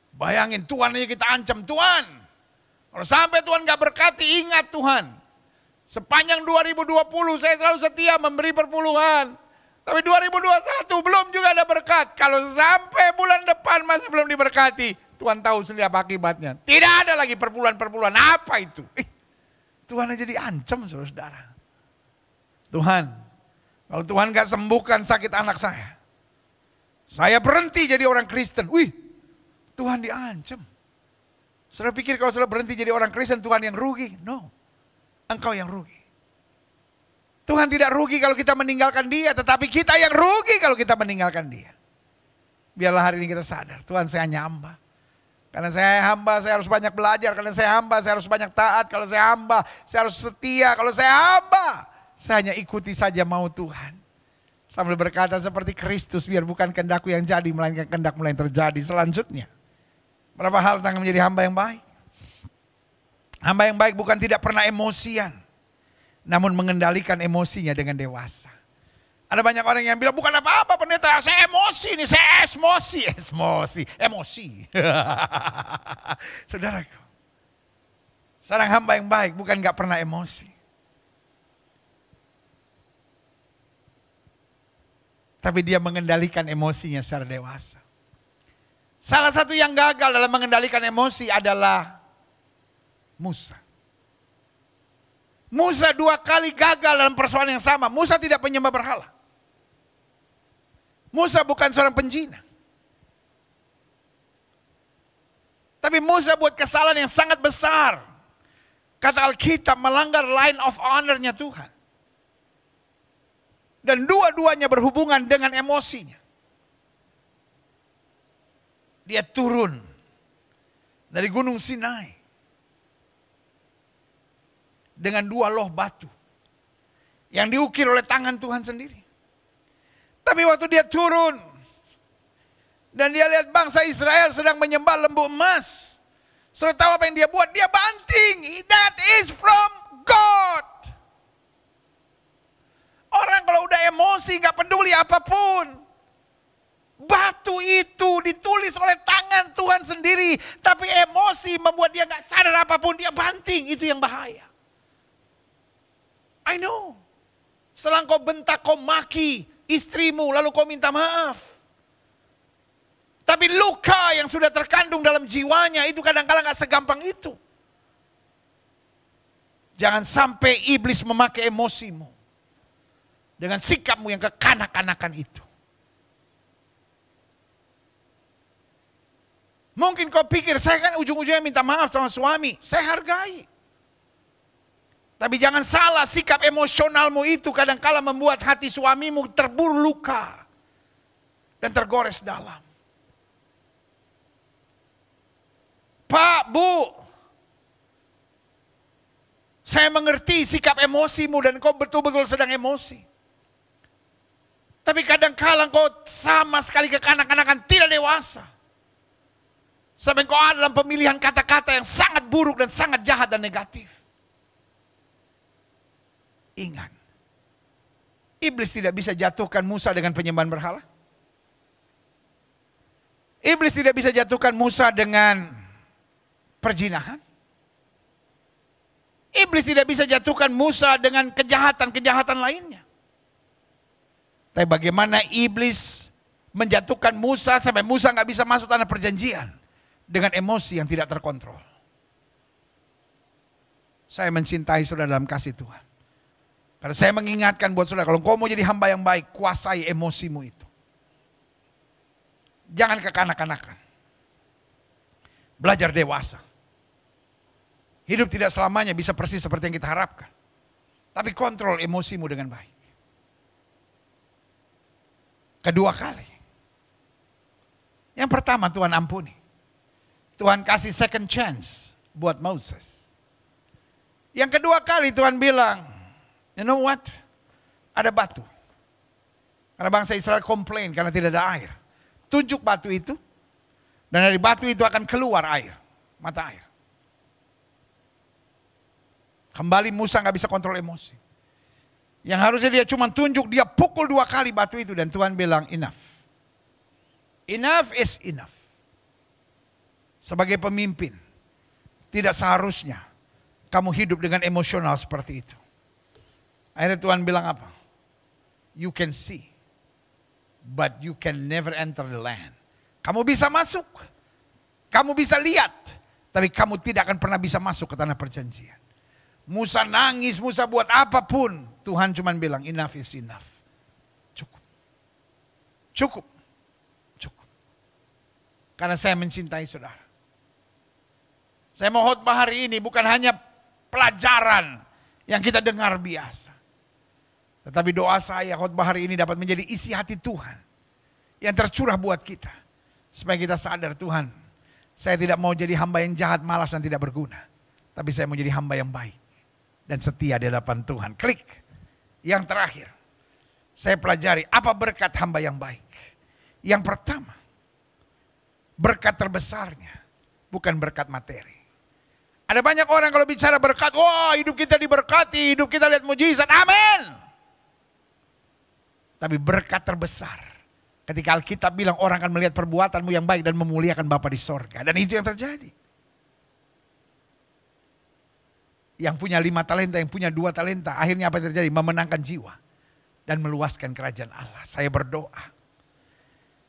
Bayangin Tuhan aja kita ancam, Tuhan. Kalau sampai Tuhan gak berkati, ingat Tuhan. Sepanjang 2020 saya selalu setia memberi perpuluhan. Tapi 2021 belum juga ada berkat. Kalau sampai bulan depan masih belum diberkati, Tuhan tahu sendiri apa akibatnya. Tidak ada lagi perpuluhan-perpuluhan. Apa itu? Tuhan aja diancam, saudara. Tuhan, kalau Tuhan gak sembuhkan sakit anak saya berhenti jadi orang Kristen. Wih, Tuhan diancam. Saudara pikir kalau saudara berhenti jadi orang Kristen, Tuhan yang rugi? No, engkau yang rugi. Tuhan tidak rugi kalau kita meninggalkan dia, tetapi kita yang rugi kalau kita meninggalkan dia. Biarlah hari ini kita sadar, Tuhan saya hanya hamba. Karena saya hamba, saya harus banyak belajar. Karena saya hamba, saya harus banyak taat. Kalau saya hamba, saya harus setia. Kalau saya hamba, saya hanya ikuti saja mau Tuhan. Sambil berkata seperti Kristus, biar bukan kehendakku yang jadi, melainkan kehendak-Mu yang terjadi. Selanjutnya, berapa hal tentang menjadi hamba yang baik. Hamba yang baik bukan tidak pernah emosian, namun mengendalikan emosinya dengan dewasa. Ada banyak orang yang bilang, bukan apa-apa pendeta, saya emosi nih, saya emosi. Saudaraku, seorang hamba yang baik bukan gak pernah emosi. Tapi dia mengendalikan emosinya secara dewasa. Salah satu yang gagal dalam mengendalikan emosi adalah Musa. Musa 2 kali gagal dalam persoalan yang sama. Musa tidak penyembah berhala. Musa bukan seorang penjina. Tapi Musa buat kesalahan yang sangat besar. Kata Alkitab, melanggar line of honor-nya Tuhan. Dan dua-duanya berhubungan dengan emosinya. Dia turun dari Gunung Sinai dengan 2 loh batu yang diukir oleh tangan Tuhan sendiri. Tapi waktu dia turun dan dia lihat bangsa Israel sedang menyembah lembu emas, sudah tahu apa yang dia buat? Dia banting. That is from God. Orang kalau udah emosi gak peduli apapun. Batu itu ditulis oleh tangan Tuhan sendiri. Tapi emosi membuat dia gak sadar apapun. Dia banting, itu yang bahaya. I know. Setelah kau bentak, kau maki istrimu, lalu kau minta maaf. Tapi luka yang sudah terkandung dalam jiwanya itu kadang-kadang gak segampang itu. Jangan sampai iblis memakai emosimu dengan sikapmu yang kekanak-kanakan itu. Mungkin kau pikir, saya kan ujung-ujungnya minta maaf sama suami. Saya hargai. Tapi jangan salah, sikap emosionalmu itu kadang-kala membuat hati suamimu terburu luka. Dan tergores dalam. Pak, Bu, saya mengerti sikap emosimu dan kau betul-betul sedang emosi. Tapi kadang-kala kau sama sekali kekanak-kanakan, tidak dewasa. Sampai kau ada dalam pemilihan kata-kata yang sangat buruk dan sangat jahat dan negatif. Ingat, iblis tidak bisa jatuhkan Musa dengan penyembahan berhala. Iblis tidak bisa jatuhkan Musa dengan perzinahan. Iblis tidak bisa jatuhkan Musa dengan kejahatan-kejahatan lainnya. Tapi bagaimana iblis menjatuhkan Musa sampai Musa nggak bisa masuk tanah perjanjian dengan emosi yang tidak terkontrol. Saya mencintai saudara dalam kasih Tuhan. Karena saya mengingatkan buat saudara, kalau kau mau jadi hamba yang baik, kuasai emosimu itu. Jangan kekanak-kanakan. Belajar dewasa. Hidup tidak selamanya bisa persis seperti yang kita harapkan. Tapi kontrol emosimu dengan baik. Kedua kali. Yang pertama Tuhan ampuni. Tuhan kasih second chance buat Moses. Yang kedua kali Tuhan bilang, you know what? Ada batu. Karena bangsa Israel komplain karena tidak ada air. Tunjuk batu itu. Dan dari batu itu akan keluar air. Mata air. Kembali Musa gak bisa kontrol emosi. Yang harusnya dia cuma tunjuk, dia pukul 2 kali batu itu. Dan Tuhan bilang enough. Enough is enough. Sebagai pemimpin, tidak seharusnya kamu hidup dengan emosional seperti itu. Akhirnya Tuhan bilang apa? You can see, but you can never enter the land. Kamu bisa masuk, kamu bisa lihat, tapi kamu tidak akan pernah bisa masuk ke tanah perjanjian. Musa nangis, Musa buat apapun, Tuhan cuma bilang enough is enough. Cukup. Cukup. Cukup. Karena saya mencintai saudara. Saya mau khotbah hari ini bukan hanya pelajaran yang kita dengar biasa. Tetapi doa saya khotbah hari ini dapat menjadi isi hati Tuhan. Yang tercurah buat kita. Supaya kita sadar Tuhan, saya tidak mau jadi hamba yang jahat, malas dan tidak berguna. Tapi saya mau jadi hamba yang baik. Dan setia di hadapan Tuhan. Klik. Yang terakhir. Saya pelajari apa berkat hamba yang baik. Yang pertama. Berkat terbesarnya. Bukan berkat materi. Ada banyak orang kalau bicara berkat, wah hidup kita diberkati, hidup kita lihat mujizat, amin. Tapi berkat terbesar ketika Alkitab bilang orang akan melihat perbuatanmu yang baik dan memuliakan Bapa di sorga. Dan itu yang terjadi. Yang punya 5 talenta, yang punya 2 talenta. Akhirnya apa yang terjadi? Memenangkan jiwa. Dan meluaskan kerajaan Allah. Saya berdoa.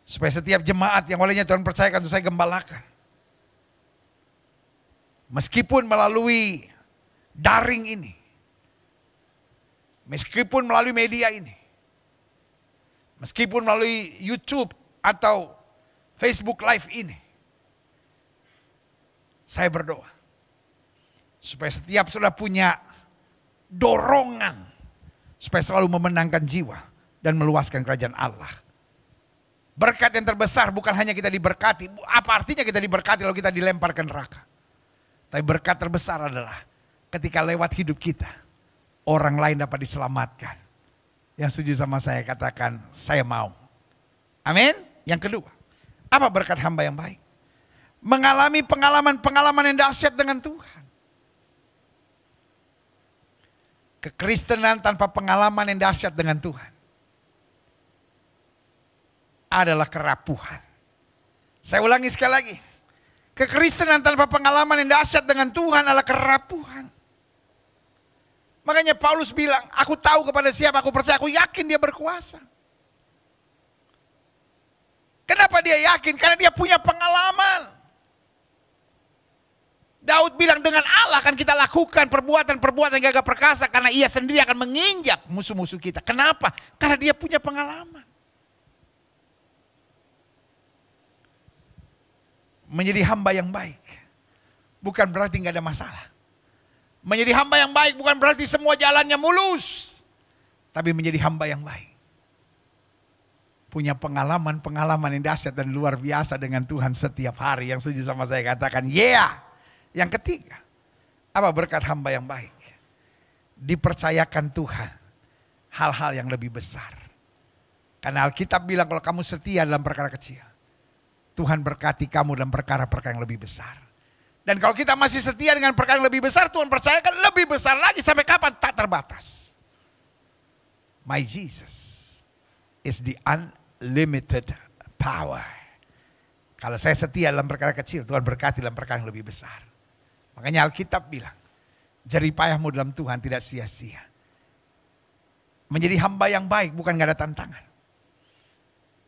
Supaya setiap jemaat yang olehnya Tuhan percayakan untuk saya gembalakan. Meskipun melalui daring ini. Meskipun melalui media ini. Meskipun melalui YouTube atau Facebook Live ini. Saya berdoa. Supaya setiap sudah punya dorongan. Supaya selalu memenangkan jiwa. Dan meluaskan kerajaan Allah. Berkat yang terbesar bukan hanya kita diberkati. Apa artinya kita diberkati kalau kita dilempar ke neraka? Tapi berkat terbesar adalah ketika lewat hidup kita. Orang lain dapat diselamatkan. Yang setuju sama saya katakan, saya mau. Amin. Yang kedua, apa berkat hamba yang baik? Mengalami pengalaman-pengalaman yang dahsyat dengan Tuhan. Kekristenan tanpa pengalaman yang dahsyat dengan Tuhan adalah kerapuhan. Saya ulangi sekali lagi. Kekristenan tanpa pengalaman yang dahsyat dengan Tuhan adalah kerapuhan. Makanya Paulus bilang, aku tahu kepada siapa aku percaya, aku yakin dia berkuasa. Kenapa dia yakin? Karena dia punya pengalaman. Daud bilang dengan Allah akan kita lakukan perbuatan-perbuatan yang gagah perkasa karena ia sendiri akan menginjak musuh-musuh kita. Kenapa? Karena dia punya pengalaman. Menjadi hamba yang baik bukan berarti nggak ada masalah. Menjadi hamba yang baik bukan berarti semua jalannya mulus. Tapi menjadi hamba yang baik. Punya pengalaman-pengalaman yang dahsyat dan luar biasa dengan Tuhan setiap hari. Yang setuju sama saya katakan, yeah. Yang ketiga, apa berkat hamba yang baik? Dipercayakan Tuhan hal-hal yang lebih besar. Karena Alkitab bilang kalau kamu setia dalam perkara kecil, Tuhan berkati kamu dalam perkara-perkara yang lebih besar. Dan kalau kita masih setia dengan perkara yang lebih besar, Tuhan percayakan lebih besar lagi sampai kapan? Tak terbatas. My Jesus is the unlimited power. Kalau saya setia dalam perkara kecil, Tuhan berkati dalam perkara yang lebih besar. Makanya Alkitab bilang, jeripayahmu dalam Tuhan tidak sia-sia. Menjadi hamba yang baik bukan gak ada tantangan.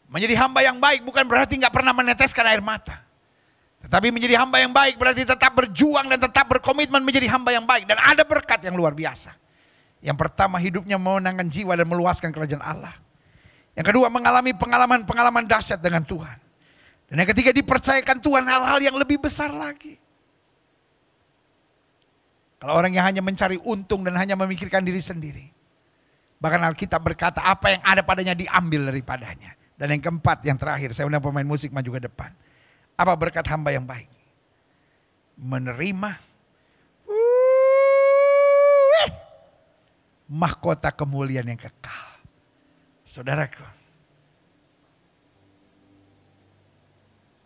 Menjadi hamba yang baik bukan berarti gak pernah meneteskan air mata. Tetapi menjadi hamba yang baik berarti tetap berjuang dan tetap berkomitmen menjadi hamba yang baik. Dan ada berkat yang luar biasa. Yang pertama, hidupnya memenangkan jiwa dan meluaskan kerajaan Allah. Yang kedua, mengalami pengalaman-pengalaman dahsyat dengan Tuhan. Dan yang ketiga, dipercayakan Tuhan hal-hal yang lebih besar lagi. Kalau orang yang hanya mencari untung dan hanya memikirkan diri sendiri. Bahkan Alkitab berkata apa yang ada padanya diambil daripadanya. Dan yang keempat, yang terakhir, saya undang pemain musik maju ke depan. Apa berkat hamba yang baik? Menerima mahkota kemuliaan yang kekal. Saudaraku,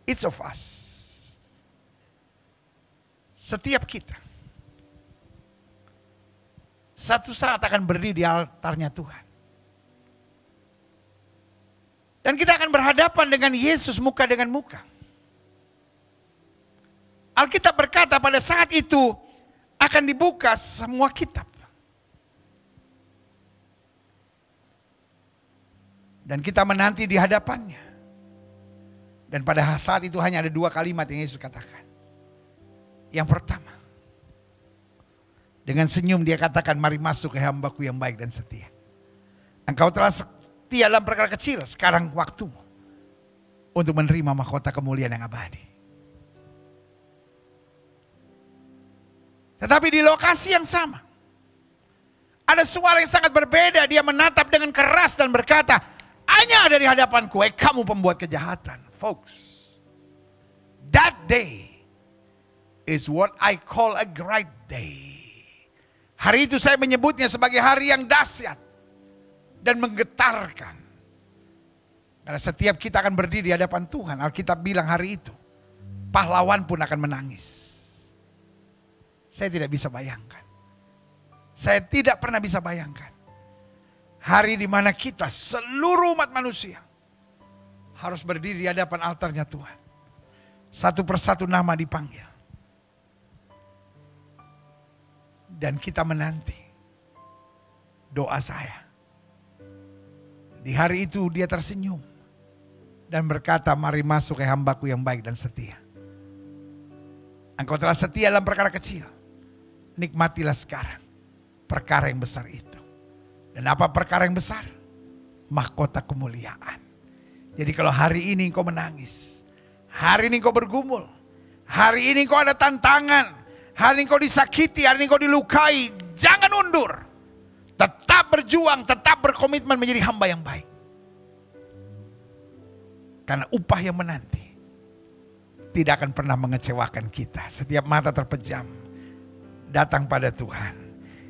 each of us, setiap kita, satu saat akan berdiri di altarnya Tuhan. Dan kita akan berhadapan dengan Yesus muka dengan muka. Alkitab berkata pada saat itu akan dibuka semua kitab. Dan kita menanti di hadapannya. Dan pada saat itu hanya ada 2 kalimat yang Yesus katakan. Yang pertama, dengan senyum dia katakan, mari masuk ke hambaku yang baik dan setia. Engkau telah setia dalam perkara kecil, sekarang waktumu untuk menerima mahkota kemuliaan yang abadi. Tetapi di lokasi yang sama, ada suara yang sangat berbeda. Dia menatap dengan keras dan berkata, hanya ada di hadapanku, kamu pembuat kejahatan. Folks, that day is what I call a great day. Hari itu saya menyebutnya sebagai hari yang dahsyat dan menggetarkan. Karena setiap kita akan berdiri di hadapan Tuhan. Alkitab bilang hari itu, pahlawan pun akan menangis. Saya tidak bisa bayangkan. Saya tidak pernah bisa bayangkan. Hari di mana kita seluruh umat manusia harus berdiri di hadapan altarnya Tuhan. Satu persatu nama dipanggil. Dan kita menanti doa saya. Di hari itu dia tersenyum dan berkata, mari masuk ke hambaku yang baik dan setia. Engkau telah setia dalam perkara kecil. Nikmatilah sekarang perkara yang besar itu. Dan apa perkara yang besar? Mahkota kemuliaan. Jadi kalau hari ini engkau menangis, hari ini engkau bergumul, hari ini engkau ada tantangan, hari ini engkau disakiti, hari ini engkau dilukai, jangan undur. Tetap berjuang, tetap berkomitmen menjadi hamba yang baik. Karena upah yang menanti tidak akan pernah mengecewakan kita. Setiap mata terpejam, datang pada Tuhan.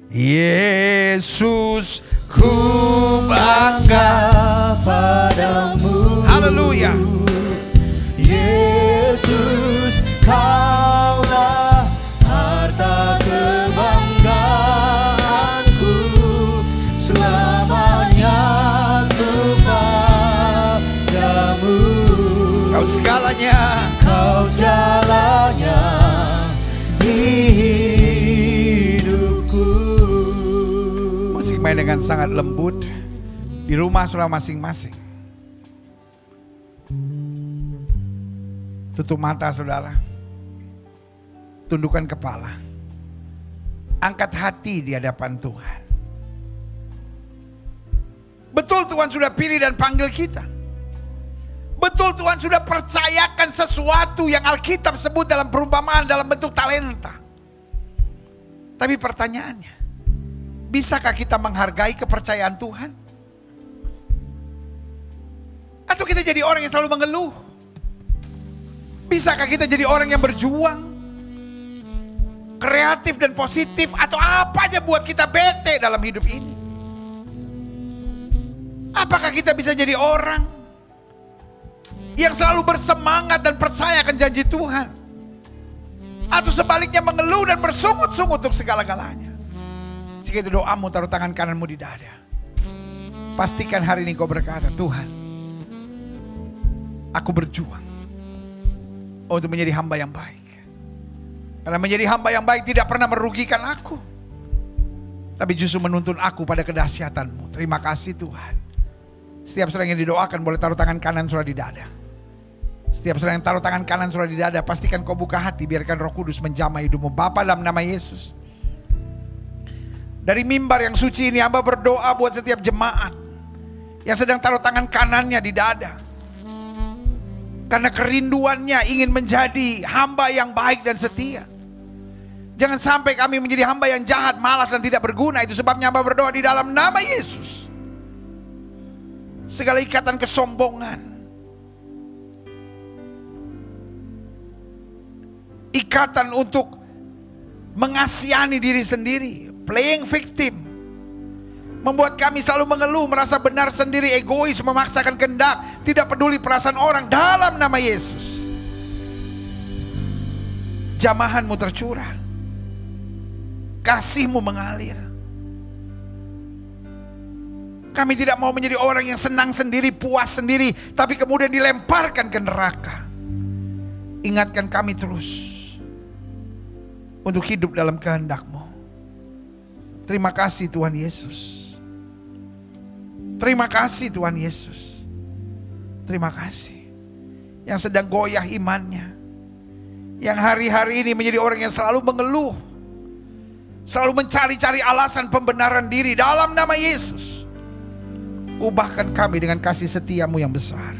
Yesus, ku bangga padamu. Haleluya. Yesus, kaulah harta kebanggaanku, selamanya kepadamu. Kau segalanya, Kau segalanya di hidupku. musik main dengan sangat lembut di rumah saudara masing-masing. Tutup mata saudara, tundukkan kepala, angkat hati di hadapan Tuhan. Betul Tuhan sudah pilih dan panggil kita. Betul Tuhan sudah percayakan sesuatu yang Alkitab sebut dalam perumpamaan dalam bentuk talenta. Tapi pertanyaannya, bisakah kita menghargai kepercayaan Tuhan? Atau kita jadi orang yang selalu mengeluh? Bisakah kita jadi orang yang berjuang, kreatif dan positif, atau apa aja buat kita bete dalam hidup ini? Apakah kita bisa jadi orang yang selalu bersemangat dan percaya akan janji Tuhan? Atau sebaliknya mengeluh dan bersungut-sungut untuk segala-galanya? Jika itu doamu, taruh tangan kananmu di dada. Pastikan hari ini kau berkata, Tuhan, aku berjuang untuk menjadi hamba yang baik. Karena menjadi hamba yang baik tidak pernah merugikan aku, tapi justru menuntun aku pada kedahsyatan-Mu. Terima kasih Tuhan. Setiap saudara yang didoakan boleh taruh tangan kanan saudara di dada. Setiap saudara yang taruh tangan kanan saudara di dada, pastikan kau buka hati, biarkan Roh Kudus menjamah hidupmu. Bapa, dalam nama Yesus, dari mimbar yang suci ini hamba berdoa buat setiap jemaat yang sedang taruh tangan kanannya di dada. Karena kerinduannya ingin menjadi hamba yang baik dan setia. Jangan sampai kami menjadi hamba yang jahat, malas dan tidak berguna. Itu sebabnya hamba berdoa di dalam nama Yesus. Segala ikatan kesombongan, ikatan untuk mengasihani diri sendiri, playing victim, membuat kami selalu mengeluh, merasa benar sendiri, egois, memaksakan kehendak, tidak peduli perasaan orang. Dalam nama Yesus, jamahan-Mu tercurah, kasih-Mu mengalir. Kami tidak mau menjadi orang yang senang sendiri, puas sendiri, tapi kemudian dilemparkan ke neraka. Ingatkan kami terus untuk hidup dalam kehendak-Mu. Terima kasih Tuhan Yesus. Terima kasih Tuhan Yesus. Terima kasih. Yang sedang goyah imannya, yang hari-hari ini menjadi orang yang selalu mengeluh, selalu mencari-cari alasan pembenaran diri, dalam nama Yesus, ubahkan kami dengan kasih setia-Mu yang besar.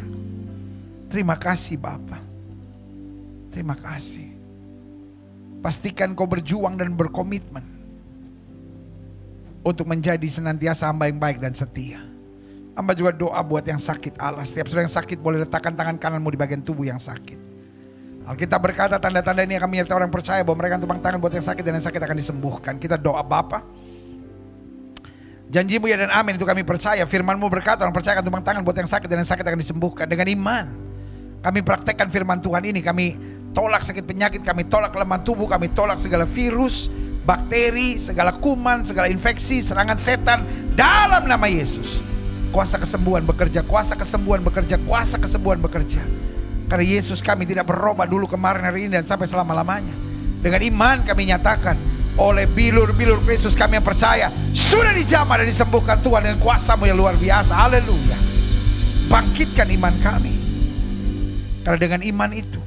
Terima kasih Bapa. Terima kasih. Pastikan kau berjuang dan berkomitmen untuk menjadi senantiasa hamba yang baik dan setia. Hamba juga doa buat yang sakit Allah. Setiap saudara yang sakit boleh letakkan tangan kananmu di bagian tubuh yang sakit. Alkitab berkata tanda-tanda ini akan menyertai orang percaya bahwa mereka tumpang tangan buat yang sakit dan yang sakit akan disembuhkan. Kita doa Bapa, janji-Mu ya dan amin itu kami percaya. Firman-Mu berkata orang percaya akan tumpang tangan buat yang sakit dan yang sakit akan disembuhkan. Dengan iman kami praktekkan firman Tuhan ini. Kami tolak sakit penyakit, kami tolak kelemahan tubuh, kami tolak segala virus, bakteri, segala kuman, segala infeksi, serangan setan dalam nama Yesus. Kuasa kesembuhan bekerja, kuasa kesembuhan bekerja, kuasa kesembuhan bekerja. Karena Yesus kami tidak berubah dulu, kemarin, hari ini, dan sampai selama-lamanya. Dengan iman kami nyatakan, oleh bilur-bilur Kristus kami yang percaya, sudah dijamah dan disembuhkan Tuhan dengan kuasa-Mu yang luar biasa. Haleluya. Bangkitkan iman kami. Karena dengan iman itu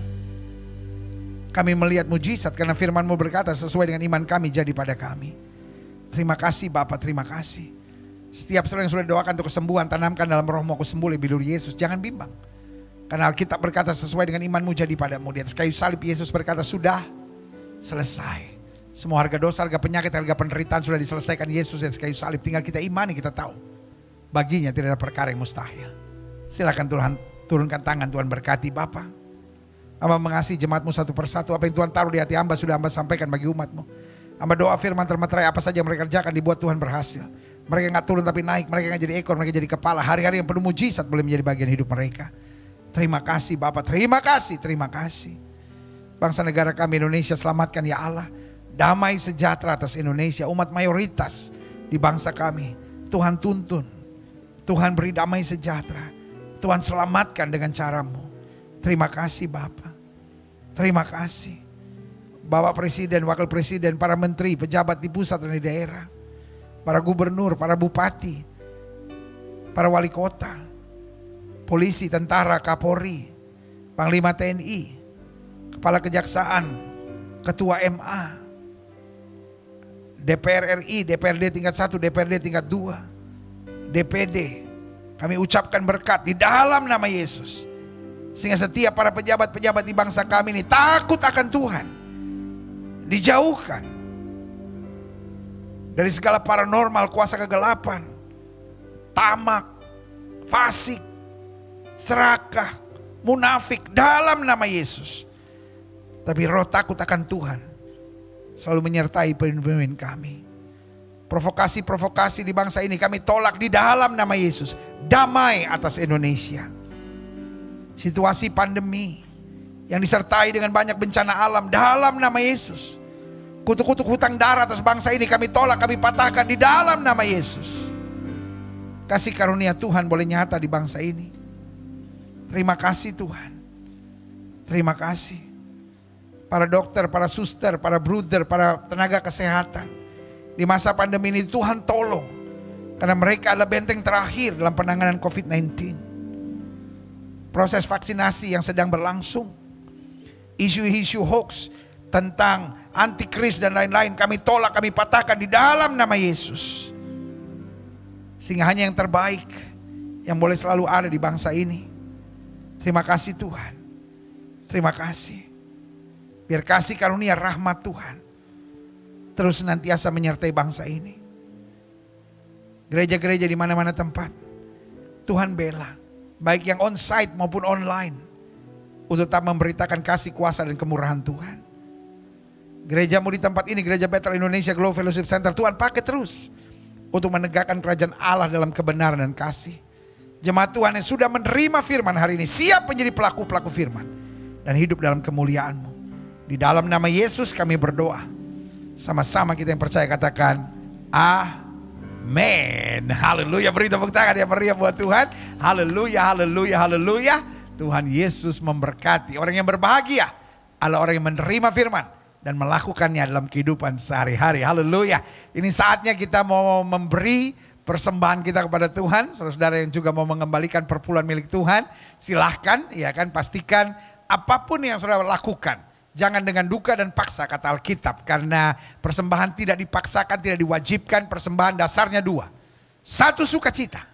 kami melihat mujizat, karena firman-Mu berkata sesuai dengan iman kami jadi pada kami. Terima kasih Bapak, terima kasih. Setiap saudara yang sudah doakan untuk kesembuhan, tanamkan dalam rohmu, aku sembuh oleh bilur Yesus. Jangan bimbang. Karena Alkitab berkata sesuai dengan imanmu jadi padamu. Di atas kayu salib Yesus berkata sudah selesai. Semua harga dosa, harga penyakit, harga penderitaan sudah diselesaikan Yesus di atas kayu salib. Tinggal kita imani, kita tahu. Baginya tidak ada perkara yang mustahil. Silakan Tuhan turunkan tangan, Tuhan berkati Bapa. Hamba mengasihi jemaat-Mu satu persatu. Apa yang Tuhan taruh di hati hamba sudah hamba sampaikan bagi umat-Mu. Hamba doa firman termaterai, apa saja yang mereka kerjakan dibuat Tuhan berhasil. Mereka gak turun tapi naik, mereka gak jadi ekor, mereka jadi kepala. Hari-hari yang penuh mujizat boleh menjadi bagian hidup mereka. Terima kasih Bapak, terima kasih, terima kasih. Bangsa negara kami Indonesia selamatkan ya Allah. Damai sejahtera atas Indonesia, umat mayoritas di bangsa kami. Tuhan tuntun, Tuhan beri damai sejahtera. Tuhan selamatkan dengan cara-Mu. Terima kasih Bapak, terima kasih. Bapak Presiden, Wakil Presiden, para menteri, pejabat di pusat dan di daerah. Para gubernur, para bupati, para wali kota, polisi, tentara, Kapolri, Panglima TNI, Kepala Kejaksaan, Ketua MA, DPR RI, DPRD tingkat 1, DPRD tingkat 2, DPD. Kami ucapkan berkat di dalam nama Yesus. Sehingga setiap para pejabat-pejabat di bangsa kami ini takut akan Tuhan. Dijauhkan dari segala paranormal, kuasa kegelapan, tamak, fasik, serakah, munafik dalam nama Yesus. Tapi roh takut akan Tuhan selalu menyertai pemimpin kami. Provokasi-provokasi di bangsa ini kami tolak di dalam nama Yesus. Damai atas Indonesia. Situasi pandemi yang disertai dengan banyak bencana alam dalam nama Yesus. Kutuk-kutuk hutang darah atas bangsa ini kami tolak, kami patahkan di dalam nama Yesus. Kasih karunia Tuhan boleh nyata di bangsa ini. Terima kasih Tuhan. Terima kasih. Para dokter, para suster, para brother, para tenaga kesehatan. Di masa pandemi ini Tuhan tolong. Karena mereka adalah benteng terakhir dalam penanganan COVID-19. Proses vaksinasi yang sedang berlangsung. Isu-isu hoax tentang antikris dan lain-lain kami tolak, kami patahkan di dalam nama Yesus. Sehingga hanya yang terbaik yang boleh selalu ada di bangsa ini. Terima kasih Tuhan. Terima kasih. Biar kasih karunia rahmat Tuhan terus senantiasa menyertai bangsa ini. Gereja-gereja di mana-mana tempat Tuhan bela, baik yang on-site maupun online, untuk tetap memberitakan kasih, kuasa dan kemurahan Tuhan. Gerejamu di tempat ini, Gereja Bethel Indonesia Glow Fellowship Center, Tuhan pakai terus untuk menegakkan kerajaan Allah dalam kebenaran dan kasih. Jemaat Tuhan yang sudah menerima firman hari ini siap menjadi pelaku-pelaku firman dan hidup dalam kemuliaan-Mu. Di dalam nama Yesus kami berdoa. Sama-sama kita yang percaya katakan amin. Haleluya. Beri tepuk tangan yang meriah buat Tuhan. Haleluya, haleluya, haleluya. Tuhan Yesus memberkati. Orang yang berbahagia adalah orang yang menerima firman dan melakukannya dalam kehidupan sehari-hari. Haleluya. Ini saatnya kita mau memberi persembahan kita kepada Tuhan. Saudara-saudara yang juga mau mengembalikan perpuluhan milik Tuhan, silahkan, ya kan, pastikan apapun yang saudara lakukan, jangan dengan duka dan paksa kata Alkitab. Karena persembahan tidak dipaksakan, tidak diwajibkan. Persembahan dasarnya dua. Satu sukacita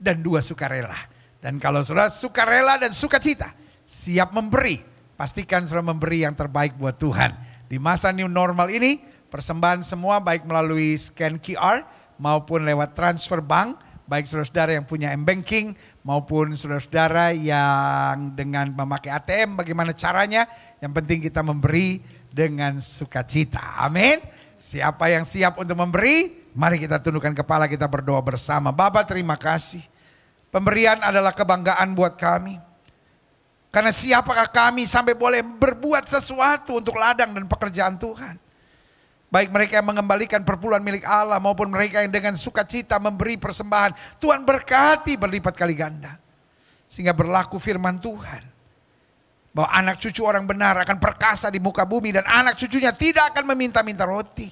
dan dua sukarela. Dan kalau saudara sukarela dan sukacita, siap memberi, pastikan saudara memberi yang terbaik buat Tuhan. Di masa new normal ini, persembahan semua baik melalui scan QR maupun lewat transfer bank, baik saudara-saudara yang punya m-banking maupun saudara-saudara yang dengan memakai ATM, bagaimana caranya. Yang penting kita memberi dengan sukacita. Amin. Siapa yang siap untuk memberi? Mari kita tundukkan kepala, kita berdoa bersama. Bapa, terima kasih. Pemberian adalah kebanggaan buat kami. Karena siapakah kami sampai boleh berbuat sesuatu untuk ladang dan pekerjaan Tuhan. Baik mereka yang mengembalikan perpuluhan milik Allah maupun mereka yang dengan sukacita memberi persembahan. Tuhan berkati berlipat kali ganda. Sehingga berlaku firman Tuhan. Bahwa anak cucu orang benar akan perkasa di muka bumi. Dan anak cucunya tidak akan meminta-minta roti.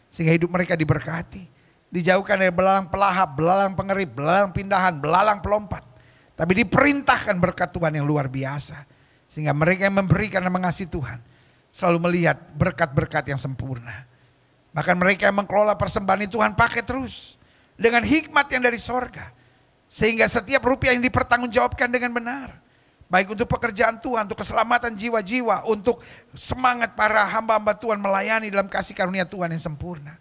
Sehingga hidup mereka diberkati. Dijauhkan dari belalang pelahap, belalang pengerip, belalang pindahan, belalang pelompat. Tapi diperintahkan berkat Tuhan yang luar biasa. Sehingga mereka yang memberikan dan mengasihi Tuhan selalu melihat berkat-berkat yang sempurna. Bahkan mereka yang mengelola persembahan ini Tuhan pakai terus. Dengan hikmat yang dari sorga. Sehingga setiap rupiah yang dipertanggungjawabkan dengan benar. Baik untuk pekerjaan Tuhan, untuk keselamatan jiwa-jiwa. Untuk semangat para hamba-hamba Tuhan melayani dalam kasih karunia Tuhan yang sempurna.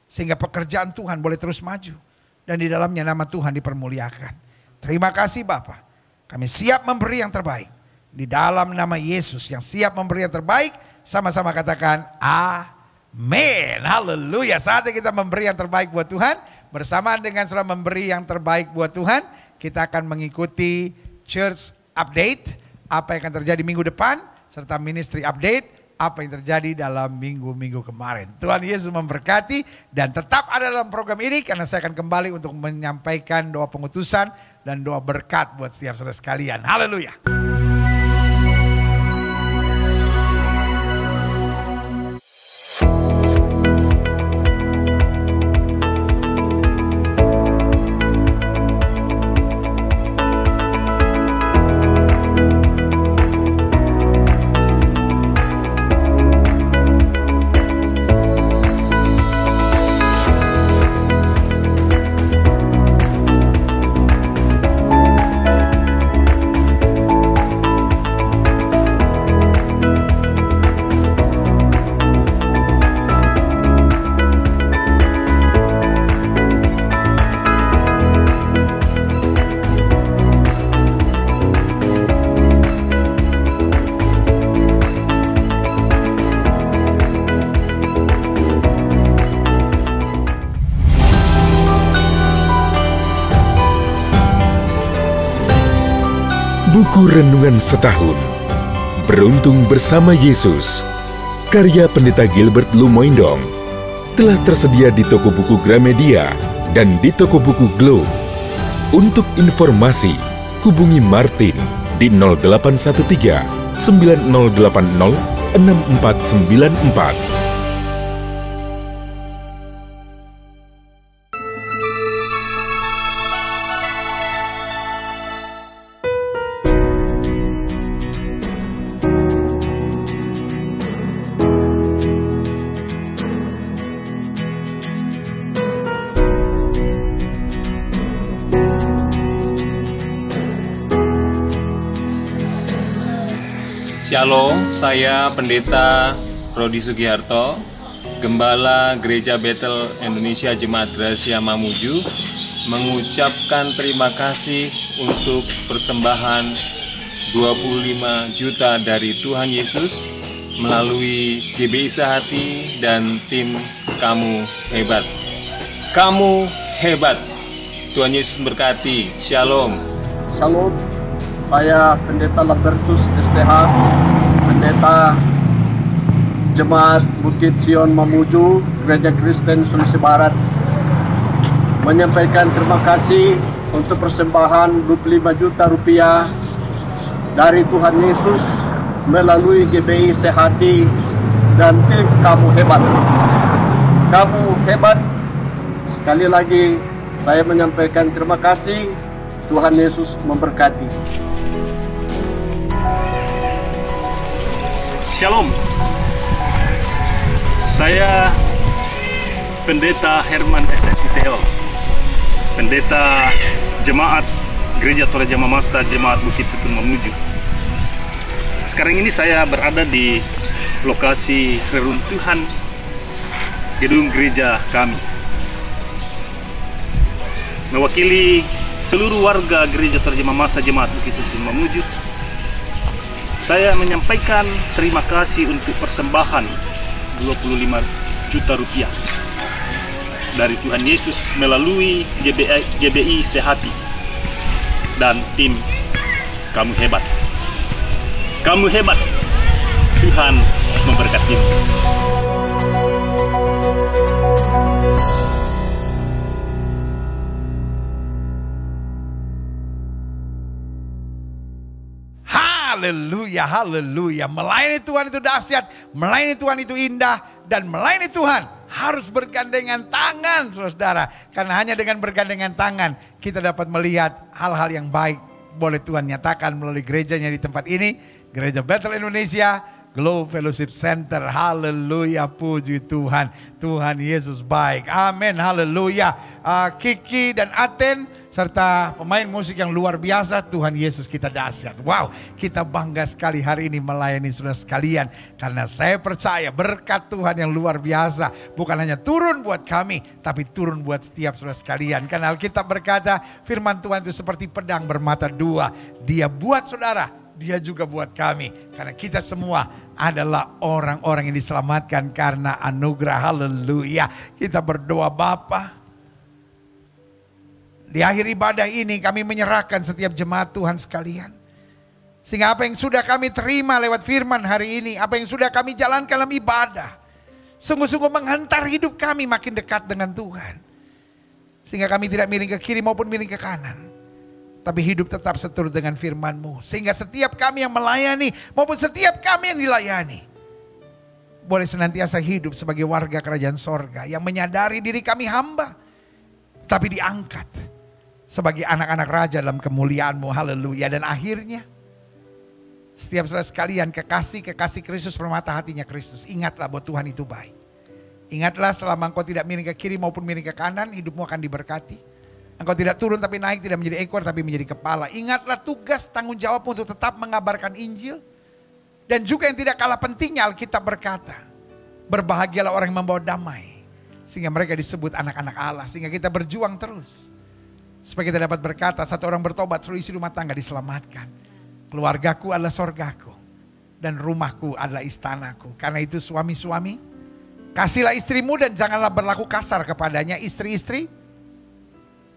Sehingga pekerjaan Tuhan boleh terus maju. Dan di dalamnya nama Tuhan dipermuliakan. Terima kasih Bapa. Kami siap memberi yang terbaik. Di dalam nama Yesus yang siap memberi yang terbaik. Sama-sama katakan amin. Haleluya. Saatnya kita memberi yang terbaik buat Tuhan. Bersamaan dengan setelah memberi yang terbaik buat Tuhan. Kita akan mengikuti church update. Apa yang akan terjadi minggu depan. Serta ministry update. Apa yang terjadi dalam minggu-minggu kemarin. Tuhan Yesus memberkati. Dan tetap ada dalam program ini. Karena saya akan kembali untuk menyampaikan doa pengutusan. Dan doa berkat buat setiap saudara sekalian. Haleluya. Buku Renungan Setahun Beruntung Bersama Yesus karya Pendeta Gilbert Lumoindong telah tersedia di toko buku Gramedia dan di toko buku Globe. Untuk informasi, hubungi Martin di 0813 9080 6494. Shalom, saya Pendeta Rodi Sugiharto, Gembala Gereja Bethel Indonesia Jemaat Gracia Mamuju, mengucapkan terima kasih untuk persembahan 25 juta dari Tuhan Yesus melalui GBI Sehati dan tim Kamu Hebat. Kamu hebat. Tuhan Yesus berkati. Shalom. Shalom. Saya Pendeta Lambertus STH, Pendeta Jemaat Bukit Sion Mamuju, Gereja Kristen Sulawesi Barat, menyampaikan terima kasih untuk persembahan 25 juta rupiah dari Tuhan Yesus melalui GBI Sehati dan tim Kamu Hebat. Kamu hebat. Sekali lagi saya menyampaikan terima kasih. Tuhan Yesus memberkati. Shalom. Saya Pendeta Herman SSITO, Pendeta Jemaat Gereja Toraja Mamasa Jemaat Bukit Setun Mamuju. Sekarang ini saya berada di lokasi reruntuhan gedung gereja kami. Mewakili seluruh warga Gereja Toraja Mamasa Jemaat Bukit Setun Mamuju, saya menyampaikan terima kasih untuk persembahan 25 juta rupiah dari Tuhan Yesus melalui GBI Sehati dan tim Kamu Hebat. Kamu hebat. Tuhan memberkatimu. Haleluya, haleluya. Melayani Tuhan itu dahsyat, melayani Tuhan itu indah, dan melayani Tuhan harus bergandengan tangan, saudara. Karena hanya dengan bergandengan tangan kita dapat melihat hal-hal yang baik boleh Tuhan nyatakan melalui gerejanya di tempat ini, Gereja Bethel Indonesia Glow Fellowship Center. Haleluya, puji Tuhan. Tuhan Yesus baik. Amin, haleluya. Kiki dan Aten serta pemain musik yang luar biasa. Tuhan Yesus kita dahsyat. Wow, kita bangga sekali hari ini melayani saudara sekalian. Karena saya percaya berkat Tuhan yang luar biasa bukan hanya turun buat kami, tapi turun buat setiap saudara sekalian. Karena Alkitab berkata firman Tuhan itu seperti pedang bermata dua. Dia buat saudara, dia juga buat kami. Karena kita semua adalah orang-orang yang diselamatkan karena anugerah. Haleluya. Kita berdoa, Bapa, di akhir ibadah ini kami menyerahkan setiap jemaat Tuhan sekalian. Sehingga apa yang sudah kami terima lewat firman hari ini, apa yang sudah kami jalankan dalam ibadah, sungguh-sungguh menghantar hidup kami makin dekat dengan Tuhan. Sehingga kami tidak miring ke kiri maupun miring ke kanan, tapi hidup tetap seturut dengan firman-Mu. Sehingga setiap kami yang melayani maupun setiap kami yang dilayani boleh senantiasa hidup sebagai warga kerajaan sorga yang menyadari diri kami hamba, tapi diangkat sebagai anak-anak raja dalam kemuliaan-Mu. Haleluya. Dan akhirnya setiap saudara sekalian, kekasih Kristus permata hatinya Kristus, ingatlah bahwa Tuhan itu baik. Ingatlah selama engkau tidak miring ke kiri maupun miring ke kanan, hidupmu akan diberkati. Engkau tidak turun tapi naik, tidak menjadi ekor tapi menjadi kepala. Ingatlah tugas tanggung jawab untuk tetap mengabarkan Injil. Dan juga yang tidak kalah pentingnya, Alkitab berkata, berbahagialah orang yang membawa damai, sehingga mereka disebut anak-anak Allah. Sehingga kita berjuang terus supaya kita dapat berkata, satu orang bertobat seluruh isi rumah tangga diselamatkan. Keluargaku adalah sorgaku, dan rumahku adalah istanaku. Karena itu suami-suami, kasihlah istrimu dan janganlah berlaku kasar kepadanya. Istri-istri,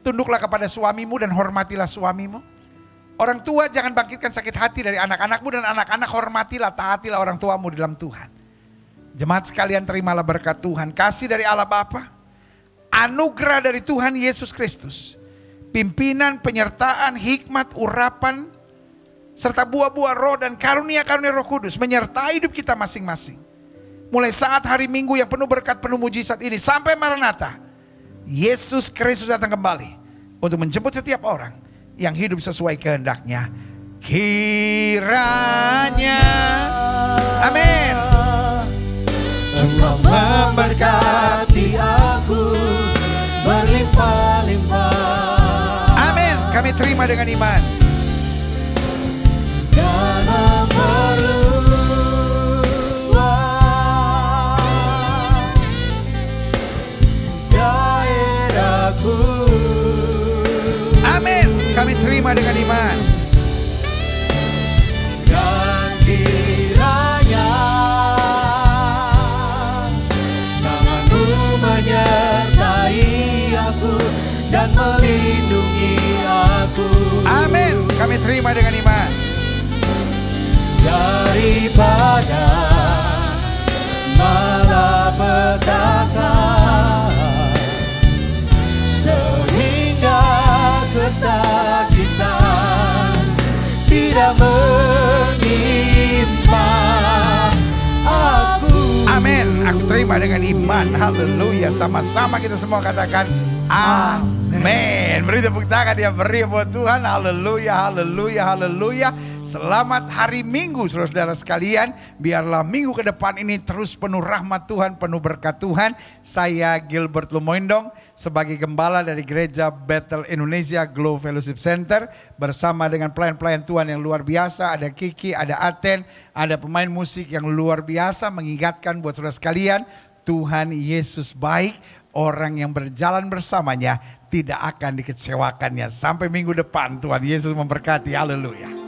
tunduklah kepada suamimu dan hormatilah suamimu. Orang tua jangan bangkitkan sakit hati dari anak-anakmu, dan anak-anak hormatilah, taatilah orang tuamu dalam Tuhan. Jemaat sekalian, terimalah berkat Tuhan, kasih dari Allah Bapa, anugerah dari Tuhan Yesus Kristus, pimpinan, penyertaan, hikmat, urapan, serta buah-buah roh dan karunia-karunia Roh Kudus menyertai hidup kita masing-masing. Mulai saat hari Minggu yang penuh berkat, penuh mujizat ini sampai Maranatha, Yesus Kristus datang kembali untuk menjemput setiap orang yang hidup sesuai kehendak-Nya. Kiranya, amin, Engkau memberkati aku berlimpah-limpah. Amin. Kami terima dengan iman. Dalam perluan daerahku. Amin. Kami terima dengan iman. Dan kiranya tangan-Mu menyertai aku dan melindungi aku. Amin. Kami terima dengan iman. Daripada malapetaka sehingga kesakitan tidak menimpa aku. Amin. Aku terima dengan iman. Haleluya. Sama-sama kita semua katakan amin. Beri tepuk tangan yang meriah buat Tuhan. Haleluya, haleluya, haleluya. Selamat hari Minggu saudara-saudara sekalian. Biarlah minggu ke depan ini terus penuh rahmat Tuhan, penuh berkat Tuhan. Saya Gilbert Lumoindong sebagai gembala dari Gereja Bethel Indonesia Glow Fellowship Center, bersama dengan pelayan-pelayan Tuhan yang luar biasa. Ada Kiki, ada Aten, ada pemain musik yang luar biasa, mengingatkan buat saudara sekalian, Tuhan Yesus baik. Orang yang berjalan bersamanya tidak akan dikecewakannya. Sampai minggu depan, Tuhan Yesus memberkati. Haleluya.